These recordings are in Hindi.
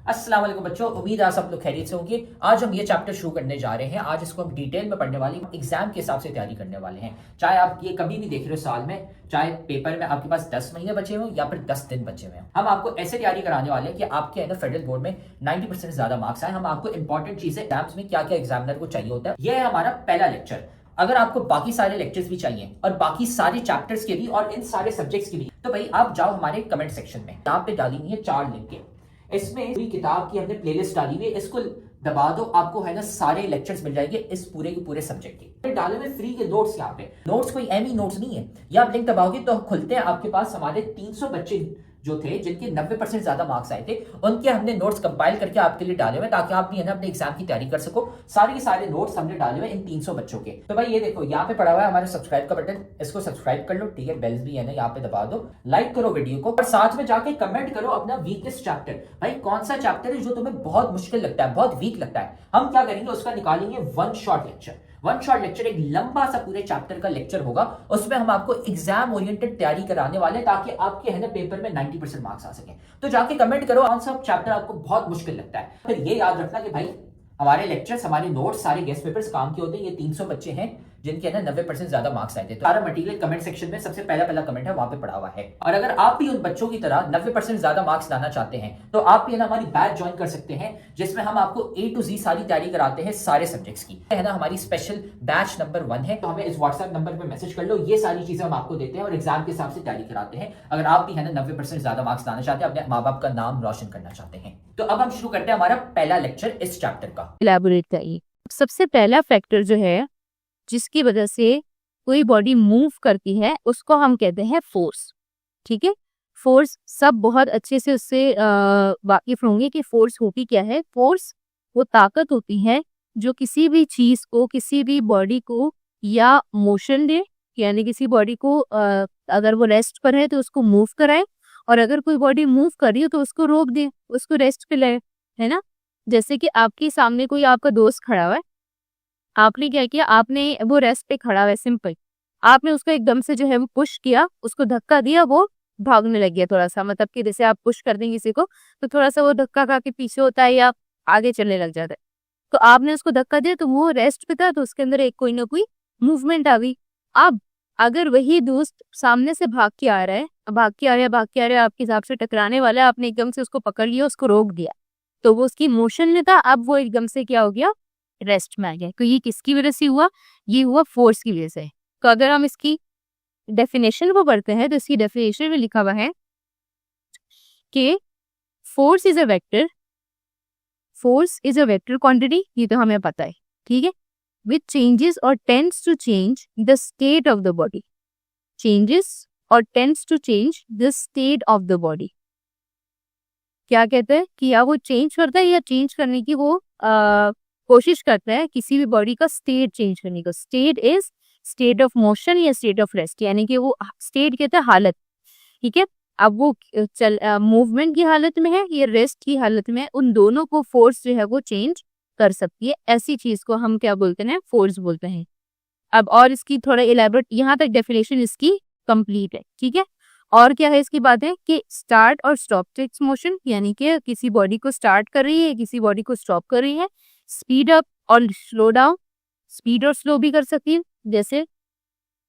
अस्सलाम वालेकुम बच्चों, उम्मीद है आप सब लोग खैरियत से होंगे। आज हम ये चैप्टर शुरू करने जा रहे हैं। आज इसको हम डिटेल में पढ़ने वाले हैं, एग्जाम के हिसाब से तैयारी करने वाले हैं। चाहे आप ये कभी भी देख रहे हो साल में, चाहे पेपर में आपके पास 10 महीने बचे हो या फिर 10 दिन बचे हुए हैं, हम आपको ऐसे तैयारी कराने वाले हैं कि आपके है ना फेडरल बोर्ड में 90% से ज्यादा मार्क्स आए। हम आपको इंपॉर्टेंट चीजें एग्जाम्स में क्या क्या एग्जामिनर को चाहिए होता है, यह है हमारा पहला लेक्चर। अगर आपको बाकी सारे लेक्चर्स भी चाहिए और बाकी सारे चैप्टर्स के भी और इन सारे सब्जेक्ट्स के भी, तो भाई आप जाओ हमारे कमेंट सेक्शन में, यहाँ पे डाली हुई है 4 लिंक। इसमें पूरी किताब की हमने प्लेलिस्ट डाली हुई है, इसको दबा दो, आपको है ना सारे लेक्चर्स मिल जाएंगे इस पूरे के पूरे सब्जेक्ट के। डाले हुए फ्री के नोट्स, यहाँ पे नोट्स कोई एमी नोट्स नहीं है। ये आप लिंक दबाओगे तो खुलते हैं, आपके पास हमारे 300 बच्चे जो थे जिनके 90% ज्यादा मार्क्स आए थे, उनके हमने नोट्स कंपाइल करके आपके लिए डाले हुए ताकि आप भी है ना अपने एग्जाम की तैयारी कर सको। सारे के सारे नोट्स हमने डाले हुए इन 300 बच्चों के। तो भाई ये देखो यहाँ पे पड़ा हुआ है हमारे सब्सक्राइब का बटन, इसको सब्सक्राइब कर लो, ठीक है। बेल्स भी है ना यहाँ पे दबा दो, लाइक करो वीडियो को और साथ में जाके कमेंट करो अपना वीकेस्ट चैप्टर। भाई कौन सा चैप्टर है जो तुम्हें बहुत मुश्किल लगता है, बहुत वीक लगता है, हम क्या करेंगे उसका निकालेंगे one shot lecture. One shot lecture एक लंबा सा पूरे चैप्टर का लेक्चर होगा, उसमें हम आपको एग्जाम ओरिएंटेड तैयारी कराने वाले ताकि आपके है ना पेपर में 90% मार्क्स आ सके। तो जाके कमेंट करो कौन सा चैप्टर आपको बहुत मुश्किल लगता है। फिर ये याद रखना कि भाई हमारे लेक्चर्स, हमारे नोट्स, सारे गेस्ट पेपर्स काम के होते हैं। ये 300 बच्चे हैं जिनके है ना 90% ज्यादा मार्क्स आए थे। तो सारा मटेरियल कमेंट सेक्शन में सबसे पहला कमेंट है वहां पे पड़ा हुआ है। और अगर आप भी उन बच्चों की तरह 90% ज्यादा मार्क्स लाना चाहते हैं तो आप भी है ना हमारी बैच ज्वाइन कर सकते हैं, जिसमें हम आपको A to Z सारी तैयारी कराते हैं सारे सब्जेक्ट्स की, है ना। हमारी स्पेशल बैच नंबर 1 है, तो हमें इस व्हाट्सएप नंबर पे मैसेज कर लो। ये सारी चीजें हम आपको देते हैं और एग्जाम के हिसाब से तैयारी कराते हैं। अगर आप भी है ना 90% ज्यादा मार्क्स लाना चाहते हैं, अपने माँ बाप का नाम रोशन करना चाहते हैं, तो अब हम शुरू करते हैं हमारा पहला लेक्चर इस चैप्टर का। इलैबोरेट करिए। सबसे पहला फैक्टर जो है जिसकी वजह से कोई बॉडी मूव करती है उसको हम कहते हैं फोर्स। ठीक है, फोर्स सब बहुत अच्छे से उससे वाकिफ होंगे कि फोर्स होती क्या है। फोर्स वो ताकत होती है जो किसी भी चीज को, किसी भी बॉडी को या मोशन दे, यानी किसी बॉडी को अगर वो रेस्ट पर है तो उसको मूव कराए, और अगर कोई बॉडी मूव कर रही हो तो उसको रोक दे, उसको रेस्ट पे लाए, है ना। जैसे कि आपके सामने कोई आपका दोस्त खड़ा हुआ है, आपने क्या किया, आपने वो रेस्ट पे खड़ा हुआ है, सिंपल, आपने उसको एकदम से जो है वो पुश किया, उसको धक्का दिया, वो भागने लग गया थोड़ा सा। मतलब कि जैसे आप पुश कर देंगे किसी को तो थोड़ा सा वो धक्का खा के पीछे होता है या आगे चलने लग जाता है। तो आपने उसको धक्का दिया तो वो रेस्ट पे था, तो उसके अंदर एक कोई ना कोई मूवमेंट आ गई। अब अगर वही दोस्त सामने से भाग के आ रहा है, आपके हिसाब से टकराने वाला है, आपने एकदम से उसको पकड़ लिया, उसको रोक दिया, तो वो उसकी मोशन में था, अब वो एकदम से क्या हो गया, रेस्ट में आ गया। तो ये किसकी वजह से हुआ, ये हुआ फोर्स की वजह से। तो अगर हम इसकी डेफिनेशन को पढ़ते हैं तो इसकी डेफिनेशन में लिखा हुआ है कि force is a vector quantity, ये तो हमें पता है, ठीक है, विच चेंजेस और tends to change the state of the body, changes और tends to change the state of the body. क्या कहते हैं कि या वो चेंज करता है या चेंज करने की वो कोशिश करता है, किसी भी बॉडी का स्टेट चेंज करने का। State is state of motion या स्टेट ऑफ रेस्ट, यानी कि वो स्टेट कहते हैं हालत, ठीक है। अब वो मूवमेंट की हालत में है या रेस्ट की हालत में है, उन दोनों को फोर्स जो है वो चेंज कर सकती है। ऐसी चीज को हम क्या बोलते हैं, फोर्स बोलते हैं। अब और इसकी थोड़ा इलेबोरेट, यहाँ तक डेफिनेशन इसकी कंप्लीट है, ठीक है। और क्या है इसकी बात है कि स्टार्ट और स्टॉप टेक्स मोशन, यानी कि किसी बॉडी को स्टार्ट कर रही है, किसी बॉडी को स्टॉप कर रही है। स्पीड अप और स्लो डाउन, स्पीड और स्लो भी कर सकती है। जैसे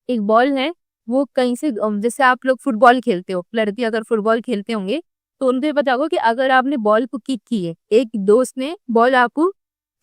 एक बॉल है, वो कहीं से, जैसे आप लोग फुटबॉल खेलते हो, लड़के अगर फुटबॉल खेलते होंगे तो उनको पता होगा कि अगर आपने बॉल को किक की है, एक दोस्त ने बॉल आपको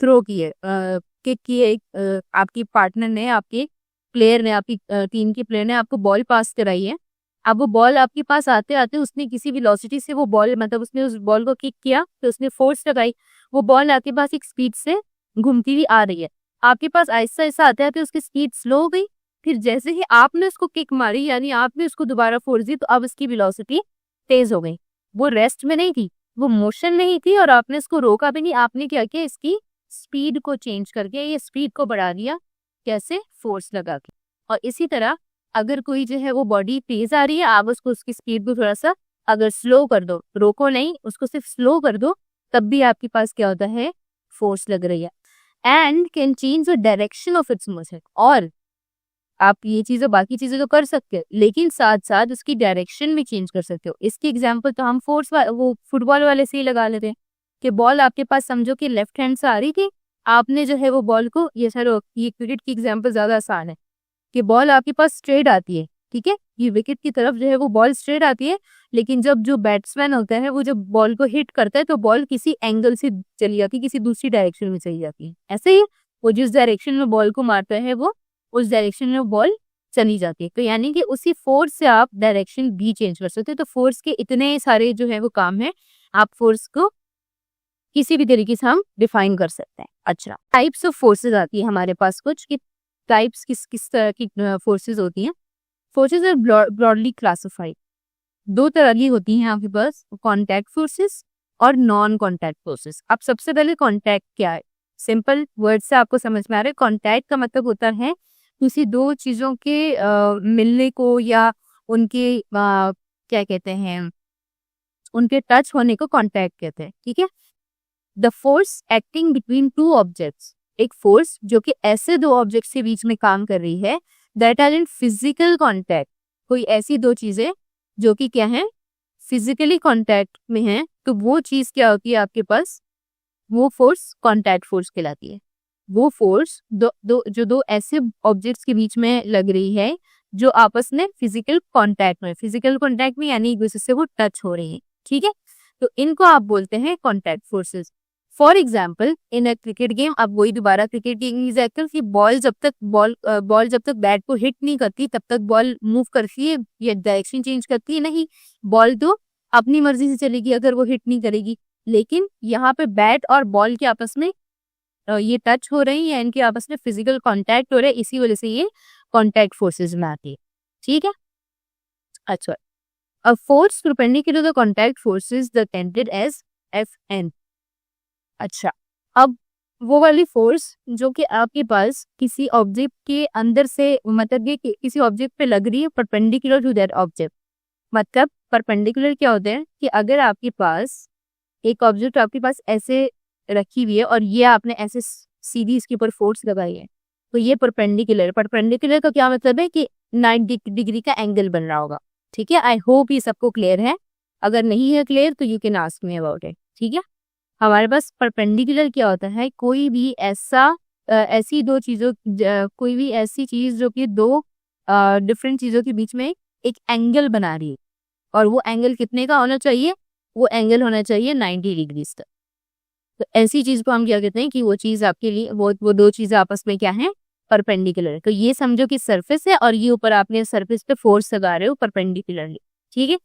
थ्रो की है, किक की है, आपकी पार्टनर ने, आपके प्लेयर ने, आपकी टीम के प्लेयर ने आपको बॉल पास कराई है। अब वो बॉल आपके पास आते आते उसने किसी वेलोसिटी से वो बॉल, मतलब उसने उस बॉल को किक किया, तो उसने फोर्स लगाई, वो बॉल आपके पास एक स्पीड से घूमती हुई आ रही है, आपके पास आहिस्ता आहिस्ता आते आते उसकी स्पीड स्लो हो गई। फिर जैसे ही आपने उसको किक मारी, यानी आपने उसको दोबारा फोर्स दी, तो अब उसकी वेलोसिटी तेज हो गई। वो रेस्ट में नहीं थी, वो मोशन में ही थी, और आपने इसको रोका भी नहीं, आपने क्या किया, इसकी स्पीड को चेंज करके ये स्पीड को बढ़ा दिया, कैसे, फोर्स लगा के। और इसी तरह अगर कोई जो है वो बॉडी तेज आ रही है, आप उसको, उसकी स्पीड को थोड़ा सा अगर स्लो कर दो, रोको नहीं, उसको सिर्फ स्लो कर दो, तब भी आपके पास क्या होता है, फोर्स लग रही है। And can change the direction of its motion, और आप ये चीजें, बाकी चीजें तो कर सकते हो, लेकिन साथ साथ उसकी डायरेक्शन भी चेंज कर सकते हो। इसकी एग्जांपल तो हम फोर्स वो फुटबॉल वाले से ही लगा लेते हैं, कि बॉल आपके पास समझो कि लेफ्ट हैंड से आ रही थी, आपने जो है वो बॉल को, ये क्रिकेट की एग्जांपल ज्यादा आसान है कि बॉल आपके पास स्ट्रेट आती है, ठीक है, ये विकेट की तरफ जो है वो बॉल स्ट्रेट आती है, लेकिन जब जो बैट्समैन होता है वो जब बॉल को हिट करता है तो बॉल किसी एंगल से चली जाती है, किसी दूसरी डायरेक्शन में चली जाती है। ऐसे ही वो जिस डायरेक्शन में बॉल को मारता है वो उस डायरेक्शन में बॉल चली जाती है। तो यानी कि उसी फोर्स से आप डायरेक्शन भी चेंज कर सकते हैं। तो फोर्स के इतने सारे जो है वो काम है, आप फोर्स को किसी भी तरीके से हम डिफाइन कर सकते हैं। अच्छा, टाइप्स ऑफ फोर्सेज आती है हमारे पास कुछ कि टाइप्स किस तरह की फोर्सेज होती हैं। फोर्सेज आर ब्रॉडली क्लासिफाइड, दो तरह की होती हैं आपके पास, कॉन्टैक्ट फोर्सेस और नॉन कॉन्टैक्ट फोर्सेस। अब सबसे पहले कॉन्टैक्ट क्या है, सिंपल वर्ड से आपको समझ में आ रहा है। कॉन्टैक्ट का मतलब होता है किसी दो चीजों के मिलने को या उनके क्या कहते हैं, उनके टच होने को कॉन्टैक्ट कहते हैं, ठीक है। The force acting between two objects, एक फोर्स जो कि ऐसे दो ऑब्जेक्ट्स के बीच में काम कर रही है, that are in physical contact, कोई ऐसी दो चीजें जो कि क्या है, फिजिकली कॉन्टैक्ट में है, तो वो चीज क्या होती है आपके पास, वो फोर्स कॉन्टैक्ट फोर्स कहलाती है। वो फोर्स दो ऐसे ऑब्जेक्ट्स के बीच में लग रही है जो आपस में फिजिकल कॉन्टैक्ट में यानी एक दूसरे से वो टच हो रही है, ठीक है। तो इनको आप बोलते हैं contact forces. For example in a cricket game, अब वही दोबारा क्रिकेट गेम एग्जाम्पल कि बॉल जब तक बैट को हिट नहीं करती तब तक बॉल मूव करती है या डायरेक्शन चेंज करती है नहीं, बॉल तो अपनी मर्जी से चलेगी अगर वो हिट नहीं करेगी। लेकिन यहाँ पे बैट और बॉल के आपस में ये टच हो रही है, इनके आपस में फिजिकल कांटेक्ट हो रहा है, इसी वजह से ये कांटेक्ट फोर्सेस में आती है, ठीक है। अच्छा, a force perpendicular to the contact forces the tended as Fn। अच्छा, अब वो वाली फोर्स जो कि आपके पास किसी ऑब्जेक्ट के अंदर से, मतलब ये किसी ऑब्जेक्ट पे लग रही है परपेंडिकुलर टू दैट ऑब्जेक्ट। मतलब परपेंडिकुलर क्या होता है कि अगर आपके पास एक ऑब्जेक्ट आपके पास ऐसे रखी हुई है और ये आपने ऐसे सीधी इसके ऊपर फोर्स लगाई है, तो ये परपेंडिकुलर का क्या मतलब है कि 90 डिग्री का एंगल बन रहा होगा, ठीक है। आई होप ये सबको क्लियर है, अगर नहीं है क्लियर तो you can ask me about it, ठीक है। हमारे पास परपेंडिकुलर क्या होता है, कोई भी ऐसी दो चीजों कोई भी ऐसी चीज जो कि दो डिफरेंट चीजों के बीच में एक एंगल बना रही है, और वो एंगल कितने का होना चाहिए, वो एंगल होना चाहिए 90 डिग्री तक। तो ऐसी चीज को हम क्या कहते हैं कि वो चीज आपके लिए वो दो चीजें आपस में क्या है, परपेंडिकुलर। तो ये समझो कि सरफेस है और ये ऊपर आपने सरफेस पे फोर्स लगा रहे हो परपेंडिकुलरली, ठीक है।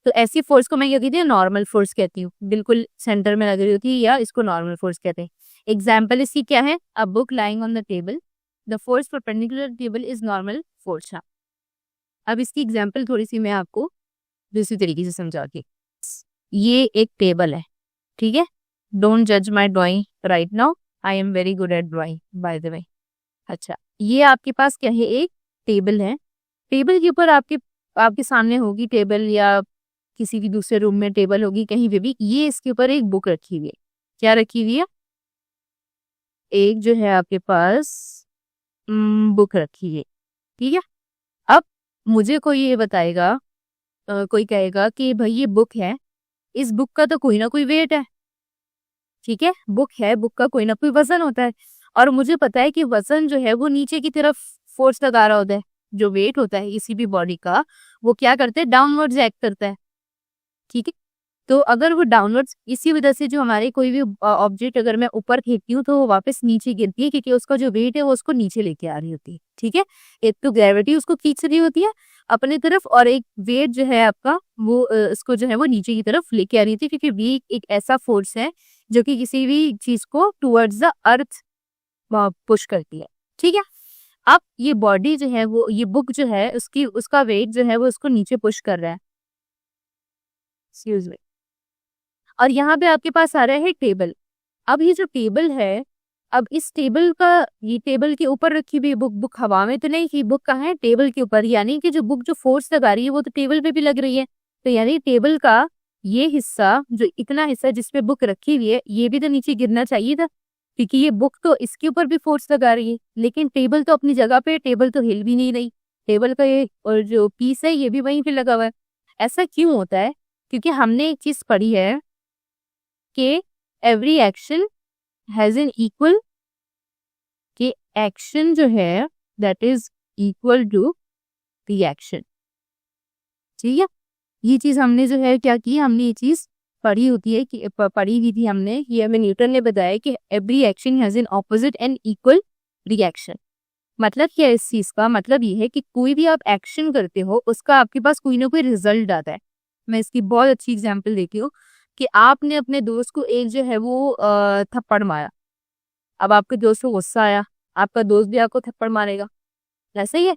तो ऐसी फोर्स को मैं क्या कहती हूँ, नॉर्मल फोर्स कहती हूँ, बिल्कुल सेंटर में लग रही होती है, या इसको नॉर्मल फोर्स कहते हैं। एग्जाम्पल इसकी क्या है, a book lying on the table, the force perpendicular table is normal force. अब इसकी एग्जाम्पल थोड़ी सी मैं आपको दूसरी तरीके से समझा के, ये एक टेबल है, ठीक है। डोंट जज माई drawing right now, I am very good at drawing by the way. अच्छा, ये आपके पास क्या है, एक टेबल है। टेबल के ऊपर आपके सामने होगी टेबल, या किसी भी दूसरे रूम में टेबल होगी, कहीं पे भी, ये इसके ऊपर एक बुक रखी हुई है। क्या रखी हुई है, एक जो है आपके पास बुक रखी हुई है, ठीक है। अब मुझे कोई ये बताएगा, कोई कहेगा कि भाई ये बुक है, इस बुक का तो कोई ना कोई वेट है, ठीक है। बुक है, बुक का कोई ना कोई वजन होता है, और मुझे पता है कि वजन जो है वो नीचे की तरफ फोर्स लगा रहा होता है। जो वेट होता है किसी भी बॉडी का, वो क्या करता है, डाउनवर्ड्स एक्ट करता है, ठीक है। तो अगर वो डाउनवर्ड्स, इसी वजह से जो हमारे कोई भी ऑब्जेक्ट अगर मैं ऊपर फेंकती हूँ तो वो वापस नीचे गिरती है, क्योंकि उसका जो वेट है वो उसको नीचे लेके आ रही होती है, ठीक है। एक तो ग्रेविटी उसको खींच रही होती है अपनी तरफ, और एक वेट जो है आपका वो उसको जो है वो नीचे की तरफ लेके आ रही थी, क्योंकि वेट एक ऐसा फोर्स है जो कि किसी भी चीज को टुवर्ड्स द अर्थ पुश करती है, ठीक है। अब ये बॉडी जो है वो, ये बुक जो है उसका वेट जो है वो उसको नीचे पुश कर रहा है, एक्सक्यूज मी। और यहाँ पे आपके पास आ रहा है टेबल। अब ये जो टेबल है, अब इस टेबल का, ये टेबल के ऊपर रखी हुई बुक हवा में तो नहीं थी, बुक कहाँ है, टेबल के ऊपर, यानी कि जो बुक जो फोर्स लगा रही है वो तो टेबल पे भी लग रही है। तो यानी टेबल का ये हिस्सा, जो इतना हिस्सा जिसपे बुक रखी हुई है, ये भी तो नीचे गिरना चाहिए था, क्योंकि ये बुक तो इसके ऊपर भी फोर्स लगा रही है, लेकिन टेबल तो अपनी जगह पे, टेबल तो हिल भी नहीं रही, टेबल का ये और जो पीस है ये भी वहीं पे लगा हुआ है। ऐसा क्यों होता है, क्योंकि हमने एक चीज पढ़ी है कि every action has an equal, कि एक्शन जो है that is equal to reaction. ठीक है, ये चीज हमने जो है क्या की, हमने ये चीज पढ़ी होती है कि पढ़ी हुई थी हमने, ये हमें न्यूटन ने बताया कि every action has an opposite and equal reaction. मतलब क्या है इस चीज का, मतलब ये है कि कोई भी आप एक्शन करते हो उसका आपके पास कोई ना कोई रिजल्ट आता है। मैं इसकी बहुत अच्छी एग्जांपल देती हूँ कि आपने अपने दोस्त को एक जो है वो थप्पड़ मारा। अब आपके दोस्त को गुस्सा आया, आपका दोस्त भी आपको थप्पड़ मारेगा, ऐसा ही है।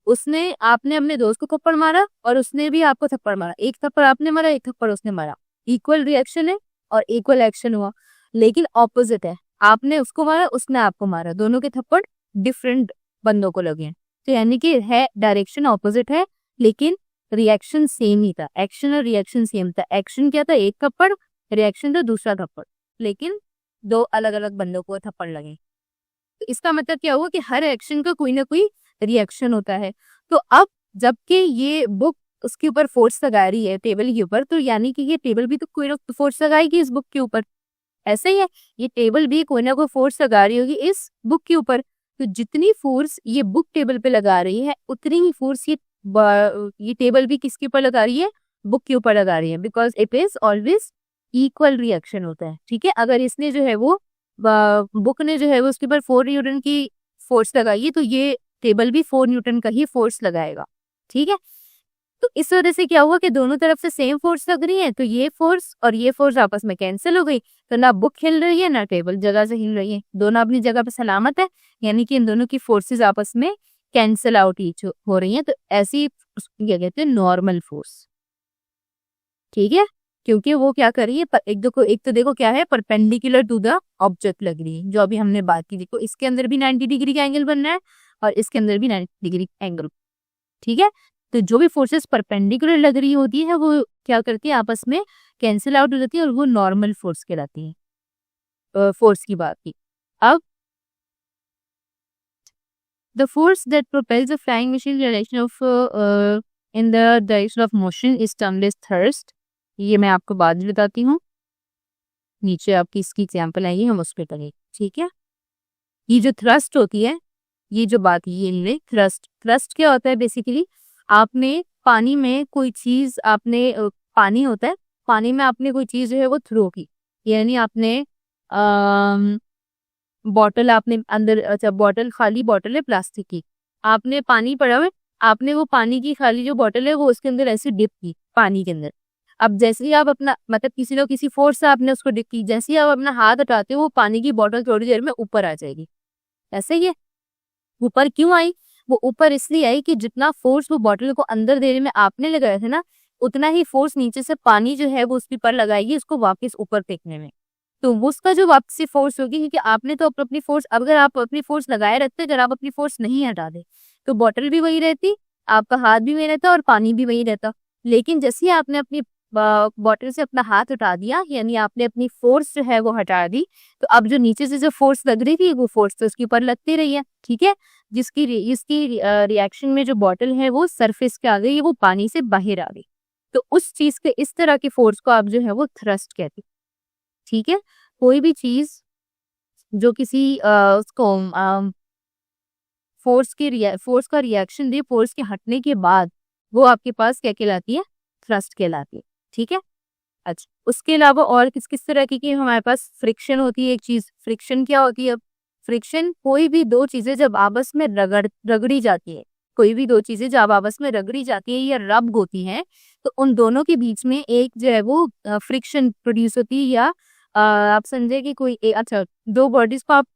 उसने आपने अपने दोस्त को थप्पड़ मारा और उसने भी आपको थप्पड़ मारा, एक थप्पड़ आपने मारा, एक थप्पड़ उसने मारा, इक्वल रिएक्शन है और इक्वल एक्शन हुआ। लेकिन ऑपोजिट है, आपने उसको मारा, उसने आपको मारा, दोनों के थप्पड़ डिफरेंट बंदों को लगे हैं। तो यानी कि है डायरेक्शन ऑपोजिट है लेकिन रिएक्शन सेम ही था, एक्शन और रिएक्शन सेम था। एक्शन क्या था, एक थप्पड़, रिएक्शन था दूसरा थप्पड़, लेकिन दो अलग अलग बंदों को थप्पड़ लगे। तो इसका मतलब क्या हुआ कि हर एक्शन का कोई ना कोई रिएक्शन होता है। तो अब जबकि ये बुक उसके ऊपर फोर्स लगा रही है टेबल के ऊपर, तो यानी कि ये टेबल भी तो कोई ना फोर्स लगाएगी इस बुक के ऊपर। ऐसा ही है, ये टेबल भी कोई ना कोई फोर्स लगा रही होगी इस बुक के ऊपर। तो जितनी फोर्स ये बुक टेबल पे लगा रही है उतनी ही फोर्स ये टेबल भी किसके ऊपर लगा रही है, बुक के ऊपर लगा रही है, because it is always equal reaction होता है। ठीक है, अगर इसने जो है वो बुक ने जो है वो उसके ऊपर 4 न्यूटन की फोर्स लगाई है तो ये टेबल भी 4 न्यूटन का ही फोर्स लगाएगा। ठीक है, तो इस वजह से क्या हुआ कि दोनों तरफ से सेम फोर्स लग रही है, तो ये फोर्स और ये फोर्स आपस में कैंसिल हो गई। तो ना बुक हिल रही है ना टेबल जगह से हिल रही है, दोनों अपनी जगह पे सलामत है। यानी कि इन दोनों की फोर्सेस आपस में कैंसिल आउट ईच हो रही हैं। तो ऐसी क्या कहते हैं, नॉर्मल फोर्स। ठीक है, क्योंकि वो क्या कर रही है, एक तो देखो क्या है, परपेंडिकुलर टू द ऑब्जेक्ट लग रही है, जो अभी हमने बात की। देखो इसके अंदर भी 90 डिग्री का एंगल बन रहा है और इसके अंदर भी 90 डिग्री एंगल। ठीक है, तो जो भी फोर्सेस परपेंडिकुलर लग रही होती है वो क्या करती है, आपस में कैंसिल आउट हो जाती है और वो नॉर्मल फोर्स कहलाती है। फोर्स की बात की। अब the force that propels a flying machine direction of in the direction of motion is termed as thrust. ये मैं आपको बाद में बताती हूँ, नीचे आपकी इसकी एग्जाम्पल आएगी, हम उस पर करेंगे। ठीक है, ये जो थ्रस्ट होती है, ये जो बात ये थ्रस्ट, थ्रस्ट क्या होता है बेसिकली, आपने पानी में कोई चीज आपने पानी होता है, पानी में आपने कोई चीज जो है वो थ्रो की, यानी आपने बॉटल आपने अंदर, अच्छा बॉटल, खाली बॉटल है प्लास्टिक की, आपने पानी पड़ा हुआ है, आपने वो पानी की खाली जो बॉटल है वो उसके अंदर ऐसे डिप की पानी के अंदर। अब जैसे ही आप अपना मतलब किसी न किसी फोर्स से आपने उसको डिप की, जैसे ही आप अपना हाथ हटाते हो वो पानी की बॉटल थोड़ी देर में ऊपर आ जाएगी। ऐसे ही है, ऊपर क्यों आई, वो ऊपर इसलिए आई कि जितना फोर्स वो बॉटल को अंदर देने में आपने लगाया था ना, उतना ही फोर्स नीचे से पानी जो है वो उसके पर लगाएगी उसको वापस ऊपर फेंकने में। तो वो उसका जो वापसी फोर्स होगी, क्योंकि आपने तो अपनी फोर्स, अगर आप अपनी फोर्स लगाए रखते, अगर आप अपनी फोर्स नहीं हटा दे तो बॉटल भी वही रहती, आपका हाथ भी वही रहता और पानी भी वही रहता। लेकिन जैसे ही आपने अपनी बॉटल से अपना हाथ हटा दिया, यानी आपने अपनी फोर्स जो है वो हटा दी, तो अब जो नीचे से जो फोर्स लग रही थी वो फोर्स तो उसके ऊपर लगती रही है। ठीक है, इसकी रिएक्शन में जो बॉटल है वो सरफेस पे आ गई, वो पानी से बाहर आ गई। तो उस चीज के इस तरह के फोर्स को आप जो है वो थ्रस्ट कहते हैं। ठीक है, कोई भी चीज जो किसी उसको फोर्स का रिएक्शन दे, फोर्स के हटने के बाद वो आपके पास क्या कहलाती है, थ्रस्ट कहलाती है। ठीक है, अच्छा उसके अलावा और किस किस तरह की हमारे पास फ्रिक्शन होती है। एक चीज फ्रिक्शन क्या होती है, अब फ्रिक्शन कोई भी दो चीजें जब आपस में रगड़ी जाती है, कोई भी दो चीजें जब आपस में रगड़ी जाती है या रब होती हैं, तो उन दोनों के बीच में एक जो है वो फ्रिक्शन प्रोड्यूस होती है। या आप समझे कि कोई अच्छा दो बॉडीज को आप,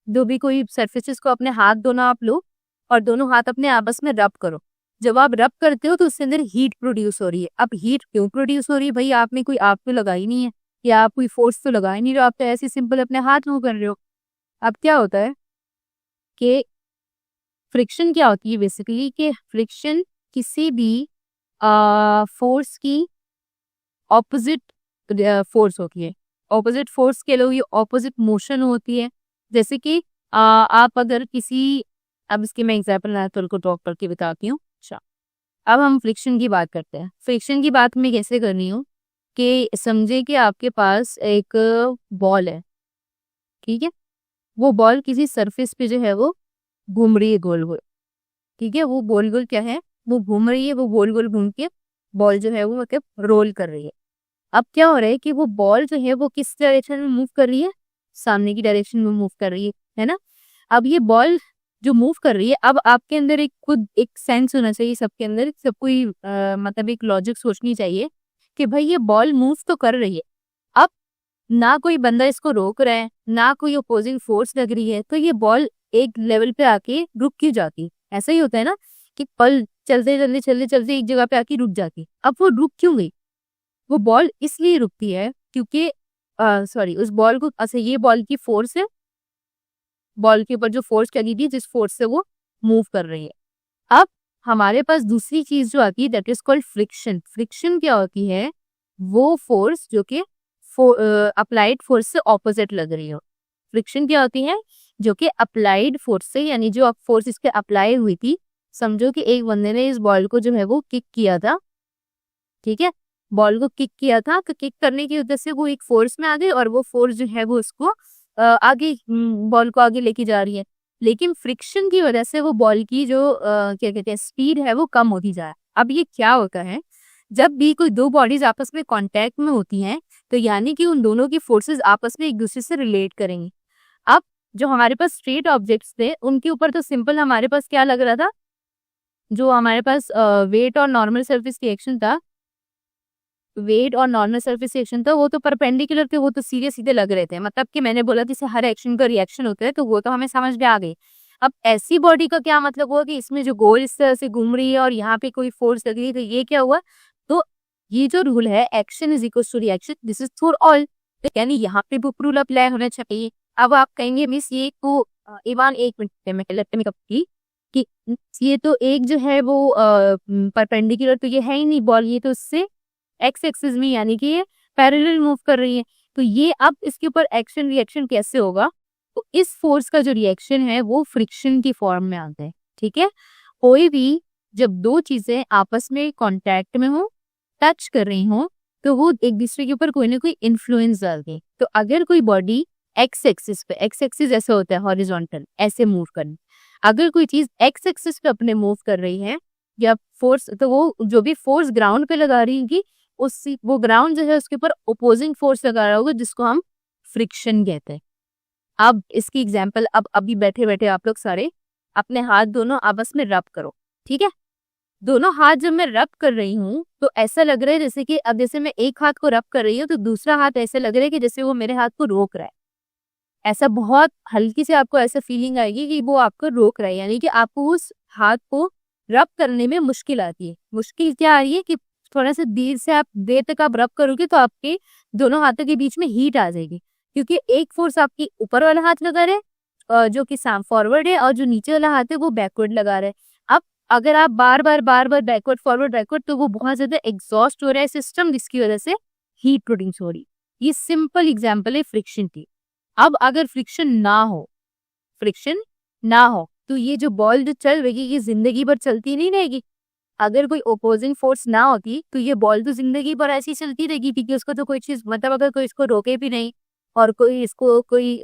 दो भी कोई सरफेसेस को अपने हाथ दोनों आप लो और दोनों हाथ अपने आपस में रब करो। जब आप रब करते हो तो उसके अंदर हीट प्रोड्यूस हो रही है। अब हीट क्यों प्रोड्यूस हो रही है भाई, आपने कोई आग तो लगाई नहीं है या आप कोई फोर्स तो लगा ही नहीं रहे हो, आप तो ऐसे सिंपल अपने हाथ मूव कर रहे हो। अब क्या होता है कि फ्रिक्शन क्या होती है बेसिकली, कि फ्रिक्शन किसी भी फोर्स की ऑपोजिट फोर्स होती है। ऑपोजिट फोर्स के लोग ये ऑपोजिट मोशन होती है। जैसे कि आप अगर किसी, अब इसकी मैं एग्जाम्पल तो ड्रॉप करके बताती हूँ। अच्छा, अब हम फ्रिक्शन की बात करते हैं। फ्रिक्शन की बात मैं कैसे कर रही हूँ कि समझे कि आपके पास एक बॉल है, ठीक है। वो बॉल किसी सरफेस पे जो है वो घूम रही है गोल गोल, ठीक है। वो गोल गोल क्या है, वो घूम रही है, वो गोल गोल घूम के बॉल जो है वो मतलब रोल कर रही है। अब क्या हो रहा है कि वो बॉल जो है वो किस डायरेक्शन में मूव कर रही है, सामने की डायरेक्शन में मूव कर रही है ना। अब ये बॉल जो मूव कर रही है, अब आपके अंदर एक खुद एक सेंस होना चाहिए, सबके अंदर सबको ही मतलब एक लॉजिक सोचनी चाहिए कि भाई ये बॉल मूव तो कर रही है। अब ना कोई बंदा इसको रोक रहा है, ना कोई अपोजिंग फोर्स लग रही है, तो ये बॉल एक लेवल पे आके रुक क्यों जाती। ऐसा ही होता है ना कि बॉल चलते चलते चलते चलते एक जगह पे आके रुक जाती। अब वो रुक क्यों गई, वो बॉल इसलिए रुकती है क्योंकि सॉरी उस बॉल को, अच्छा ये बॉल की फोर्स है, बॉल के ऊपर जो फोर्स लगी थी जिस फोर्स से वो मूव कर रही है। अब हमारे पास दूसरी चीज जो आती है that is called friction. Friction क्या होती है, वो फोर्स जो कि अप्लाइड फोर्स से ऑपोजिट लग रही हो। फ्रिक्शन क्या होती है, जो कि अप्लाइड फोर्स से, यानी जो फोर्स इसके अप्लाई हुई थी, समझो कि एक बंदे ने इस बॉल को जो है वो किक किया था, ठीक है। बॉल को किक किया था, तो किक करने की वजह से वो एक फोर्स में आ गई और वो फोर्स जो है वो उसको आगे बॉल को आगे लेके जा रही है। लेकिन फ्रिक्शन की वजह से वो बॉल की जो क्या कहते हैं स्पीड है वो कम होती जा रहा है। अब ये क्या होता है, जब भी कोई दो बॉडीज आपस में कांटेक्ट में होती हैं, तो यानी कि उन दोनों की फोर्सेस आपस में एक दूसरे से रिलेट करेंगी। अब जो हमारे पास स्ट्रेट ऑब्जेक्ट्स थे उनके ऊपर तो सिंपल हमारे पास क्या लग रहा था, जो हमारे पास वेट और नॉर्मल सरफेस रिएक्शन था, वेट और नॉर्मल सरफेस रिएक्शन था, वो तो परपेंडिकुलर थे, वो तो सीधे सीधे लग रहे थे। मतलब कि मैंने बोला जैसे हर एक्शन का रिएक्शन होता है, तो वो तो हमें समझ में आ गई। अब ऐसी बॉडी का क्या मतलब हुआ कि इसमें जो गोल इस तरह से घूम रही है और यहाँ पे कोई फोर्स लग रही है, तो ये क्या हुआ, तो ये जो रूल है action is equal to reaction, this is for all, यानी यहाँ पे बुक रूल अप्लाई होना चाहिए। अब आप कहेंगे मिस ये तो इवान एक मिनट में लेट मी कि ये तो एक जो है वो परपेंडिकुलर तो ये है ही नहीं बॉल, ये तो उससे एक्स एक्सिस में यानी कि ये पैरेलल मूव कर रही है। तो ये अब इसके ऊपर एक्शन रिएक्शन कैसे होगा, तो इस फोर्स का जो रिएक्शन है वो फ्रिक्शन की फॉर्म में आता है, ठीक है। कोई भी जब दो चीजें आपस में कांटेक्ट में हो, टच कर रही हो, तो वो एक दूसरे के ऊपर कोई ना कोई इन्फ्लुएंस डालती है। तो अगर कोई बॉडी एक्स एक्सिस पे, एक्स एक्सिस ऐसे होता है हॉरिजॉन्टल ऐसे मूव करना, अगर कोई चीज एक्स एक्सिस पे अपने मूव कर रही है या फोर्स, तो वो जो भी फोर्स ग्राउंड पे लगा रही होगी उसी वो ग्राउंड जो है उसके ऊपर ओपोजिंग फोर्स लगा रहा होगा, जिसको हम फ्रिक्शन कहते हैं। अब इसकी एग्जांपल, अब अभी बैठे बैठे आप लोग सारे अपने हाथ दोनों आपस में रब करो, ठीक है। दोनों हाथ जब मैं रब कर रही हूँ तो ऐसा लग रहा है जैसे कि अब जैसे मैं एक हाथ को रब कर रही हूँ तो दूसरा हाथ ऐसा लग रहा है कि जैसे वो मेरे हाथ को रोक रहा है। ऐसा बहुत हल्की से आपको ऐसा फीलिंग आएगी कि वो आपको रोक रहा है, यानी कि आपको उस हाथ को रब करने में मुश्किल आती है। मुश्किल क्या आ रही है कि थोड़ा सा देर तक आप रब करोगे तो आपके दोनों हाथों के बीच में हीट आ जाएगी, क्योंकि एक फोर्स आपकी ऊपर वाला हाथ लगा रहा है जो कि फॉरवर्ड है, और जो नीचे वाला हाथ है वो बैकवर्ड लगा रहा है। अब अगर आप बार बार बैकवर्ड फॉरवर्ड तो वो बहुत ज्यादा एग्जॉस्ट हो रहा है सिस्टम, जिसकी वजह से हीट प्रोड्यूस हो रही। ये सिंपल एग्जाम्पल है फ्रिक्शन की। अब अगर फ्रिक्शन ना हो तो ये जो बॉल जो चल रही है ये जिंदगी भर चलती नहीं रहेगी। अगर कोई ओपोजिंग फोर्स ना होती तो ये बॉल तो जिंदगी भर ऐसी चलती रहेगी, क्योंकि उसको तो कोई चीज, मतलब अगर कोई इसको रोके भी नहीं और कोई इसको कोई